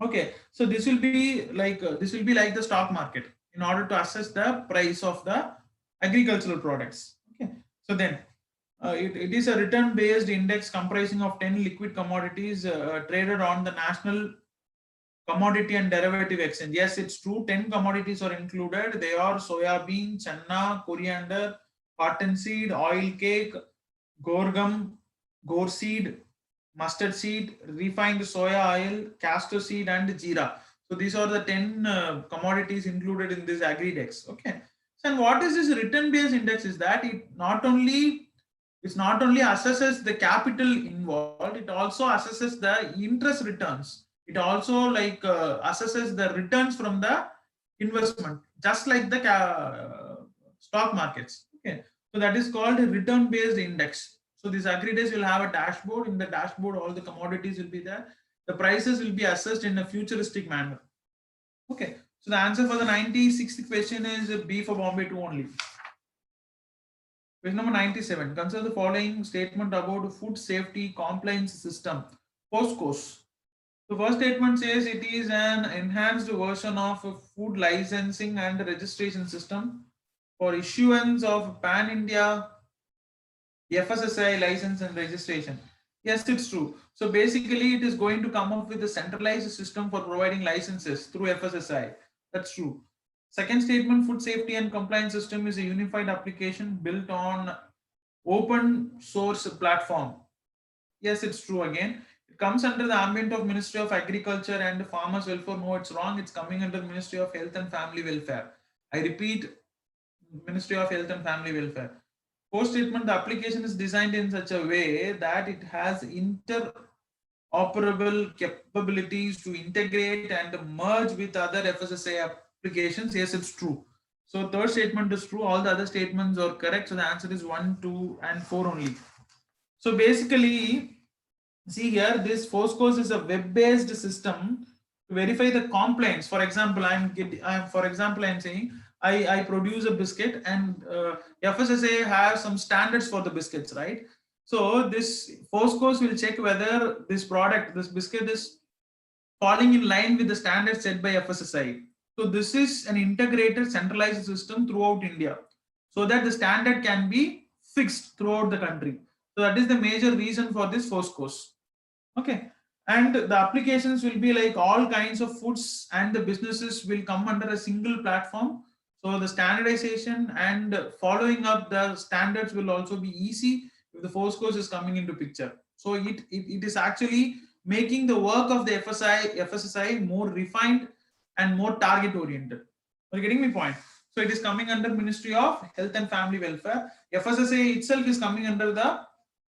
Okay, so this will be like the stock market in order to assess the price of the agricultural products. Okay, so then it is a return based index comprising of 10 liquid commodities traded on the national commodity and derivative exchange. Yes, it's true, 10 commodities are included. They are soya bean, channa, coriander, cottonseed, oil cake, gorgum, seed, mustard seed, refined soya oil, castor seed, and jeera. So these are the 10 commodities included in this Agridex. Okay. So and what is this return based index is that it not only assesses the capital involved, it also assesses the interest returns. It also assesses the returns from the investment, just like the stock markets. Okay, so that is called a return based index. So this Agridex will have a dashboard. In the dashboard, all the commodities will be there. The prices will be assessed in a futuristic manner. Okay, so the answer for the 96th question is B for Bombay 2 only. Question number 97. Consider the following statement about food safety compliance system, POSCOS. The first statement says it is an enhanced version of a food licensing and registration system for issuance of pan-India FSSAI license and registration. Yes, it's true. So basically, it is going to come up with a centralized system for providing licenses through FSSAI. That's true. Second statement, food safety and compliance system is a unified application built on open source platform. Yes, it's true again. It comes under the ambit of Ministry of Agriculture and Farmers Welfare. No, it's wrong. It's coming under Ministry of Health and Family Welfare. I repeat, Ministry of Health and Family Welfare. Post statement, the application is designed in such a way that it has interoperable capabilities to integrate and merge with other FSSAI applications. Yes, it's true. So third statement is true. All the other statements are correct. So the answer is 1, 2, and 4 only. So basically, see here, this FOSCOS is a web-based system to verify the compliance. For example, I'm saying I produce a biscuit, and FSSAI has some standards for the biscuits, right? So this FOSCOS will check whether this biscuit is falling in line with the standards set by FSSAI. So this is an integrated centralized system throughout India, so that the standard can be fixed throughout the country. So that is the major reason for this FOSCOS. Okay. And the applications will be like all kinds of foods, and the businesses will come under a single platform. So the standardization and following up the standards will also be easy if the FOSCOS is coming into picture. So it is actually making the work of the FSSAI more refined and more target oriented. Are you getting my point? So it is coming under Ministry of Health and Family Welfare. FSSAI itself is coming under the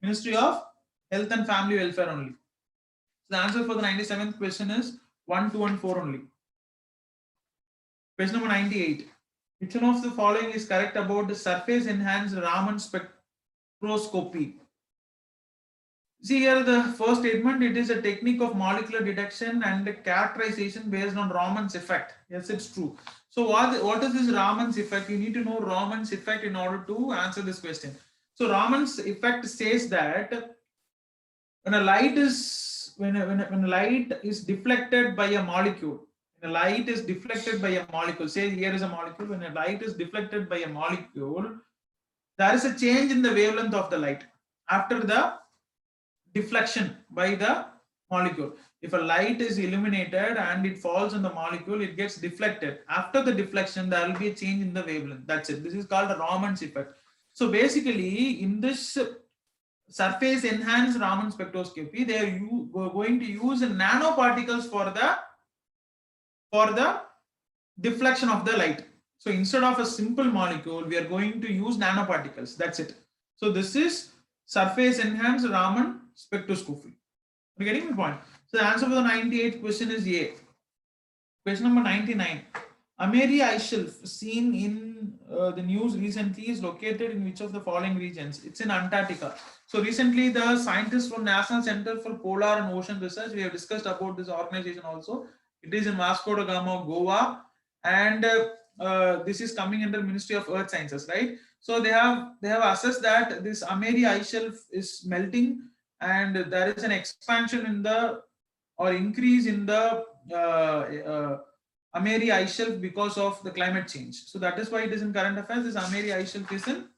Ministry of Health and Family Welfare only. So the answer for the 97th question is 1, 2, and 4 only. Question number 98. Which one of the following is correct about the surface enhanced Raman spectroscopy? See here the first statement, it is a technique of molecular detection and characterization based on Raman's effect. Yes, it's true. So what is this Raman's effect? You need to know Raman's effect in order to answer this question. So Raman's effect says that when a light is when a light is deflected by a molecule, when a light is deflected by a molecule, say here is a molecule, when a light is deflected by a molecule, there is a change in the wavelength of the light after the deflection by the molecule. If a light is illuminated and it falls on the molecule, it gets deflected. After the deflection, there will be a change in the wavelength. That's it. This is called the Raman's effect. So basically, in this surface enhanced Raman spectroscopy, they are going to use nanoparticles for the deflection of the light. So instead of a simple molecule, we are going to use nanoparticles. That's it. So this is surface enhanced Raman spectroscopy. You're getting my point? So the answer for the 98th question is A. Question number 99. Ameri ice shelf seen in the news recently is located in which of the following regions? It's in Antarctica. So recently the scientists from National Center for Polar and Ocean Research, we have discussed about this organization also. It is in Vasco da Gama, Goa, and this is coming under Ministry of Earth Sciences, right? So they have assessed that this Ameri ice shelf is melting, and there is an expansion in the or increase in the Ameri ice shelf because of the climate change. So that is why it is in current affairs. This Ameri ice shelf is in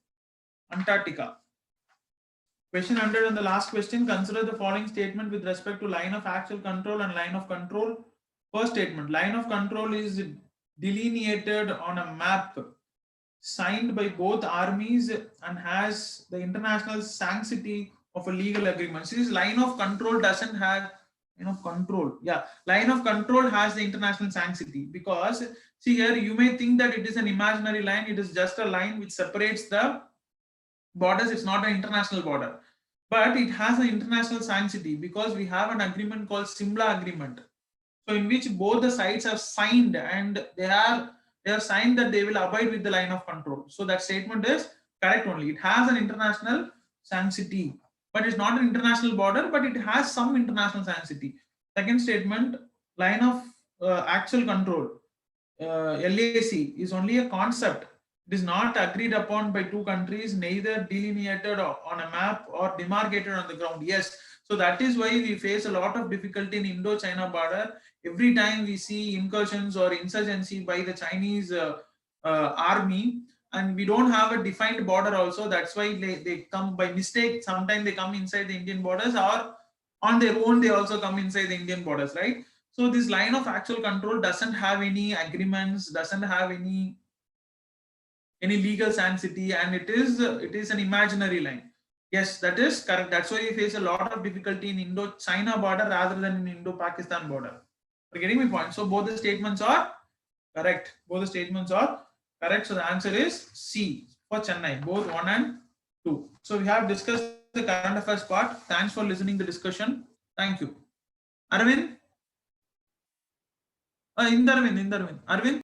Antarctica. Question 100 and the last question. Consider the following statement with respect to line of actual control and line of control. First statement, line of control is delineated on a map signed by both armies and has the international sanctity of a legal agreement. See, this line of control doesn't have line of control has the international sanctity, because see here you may think that it is an imaginary line. It is just a line which separates the borders. It's not an international border, but it has an international sanctity because we have an agreement called Simla Agreement, so in which both the sides have signed, and they have signed that they will abide with the line of control. So that statement is correct only. It has an international sanctity, but it's not an international border, but it has some international sanctity. Second statement, line of actual control, LAC, is only a concept. It is not agreed upon by two countries, neither delineated on a map or demarcated on the ground. Yes, so that is why we face a lot of difficulty in Indo-China border. Every time we see incursions or insurgency by the Chinese army, and we don't have a defined border also. That's why they come by mistake. Sometimes they come inside the Indian borders, or on their own they also come inside the Indian borders, right? So this line of actual control doesn't have any agreements, doesn't have any legal sanctity, and it is an imaginary line. Yes, that is correct. That's why we face a lot of difficulty in Indo-China border rather than in Indo-Pakistan border. You're getting my point? So both the statements are correct. Both the statements are correct. So the answer is C for Chennai, both 1 and 2. So we have discussed the current affairs part. Thanks for listening the discussion. Thank you. Arvind? Indarvind. Arvind?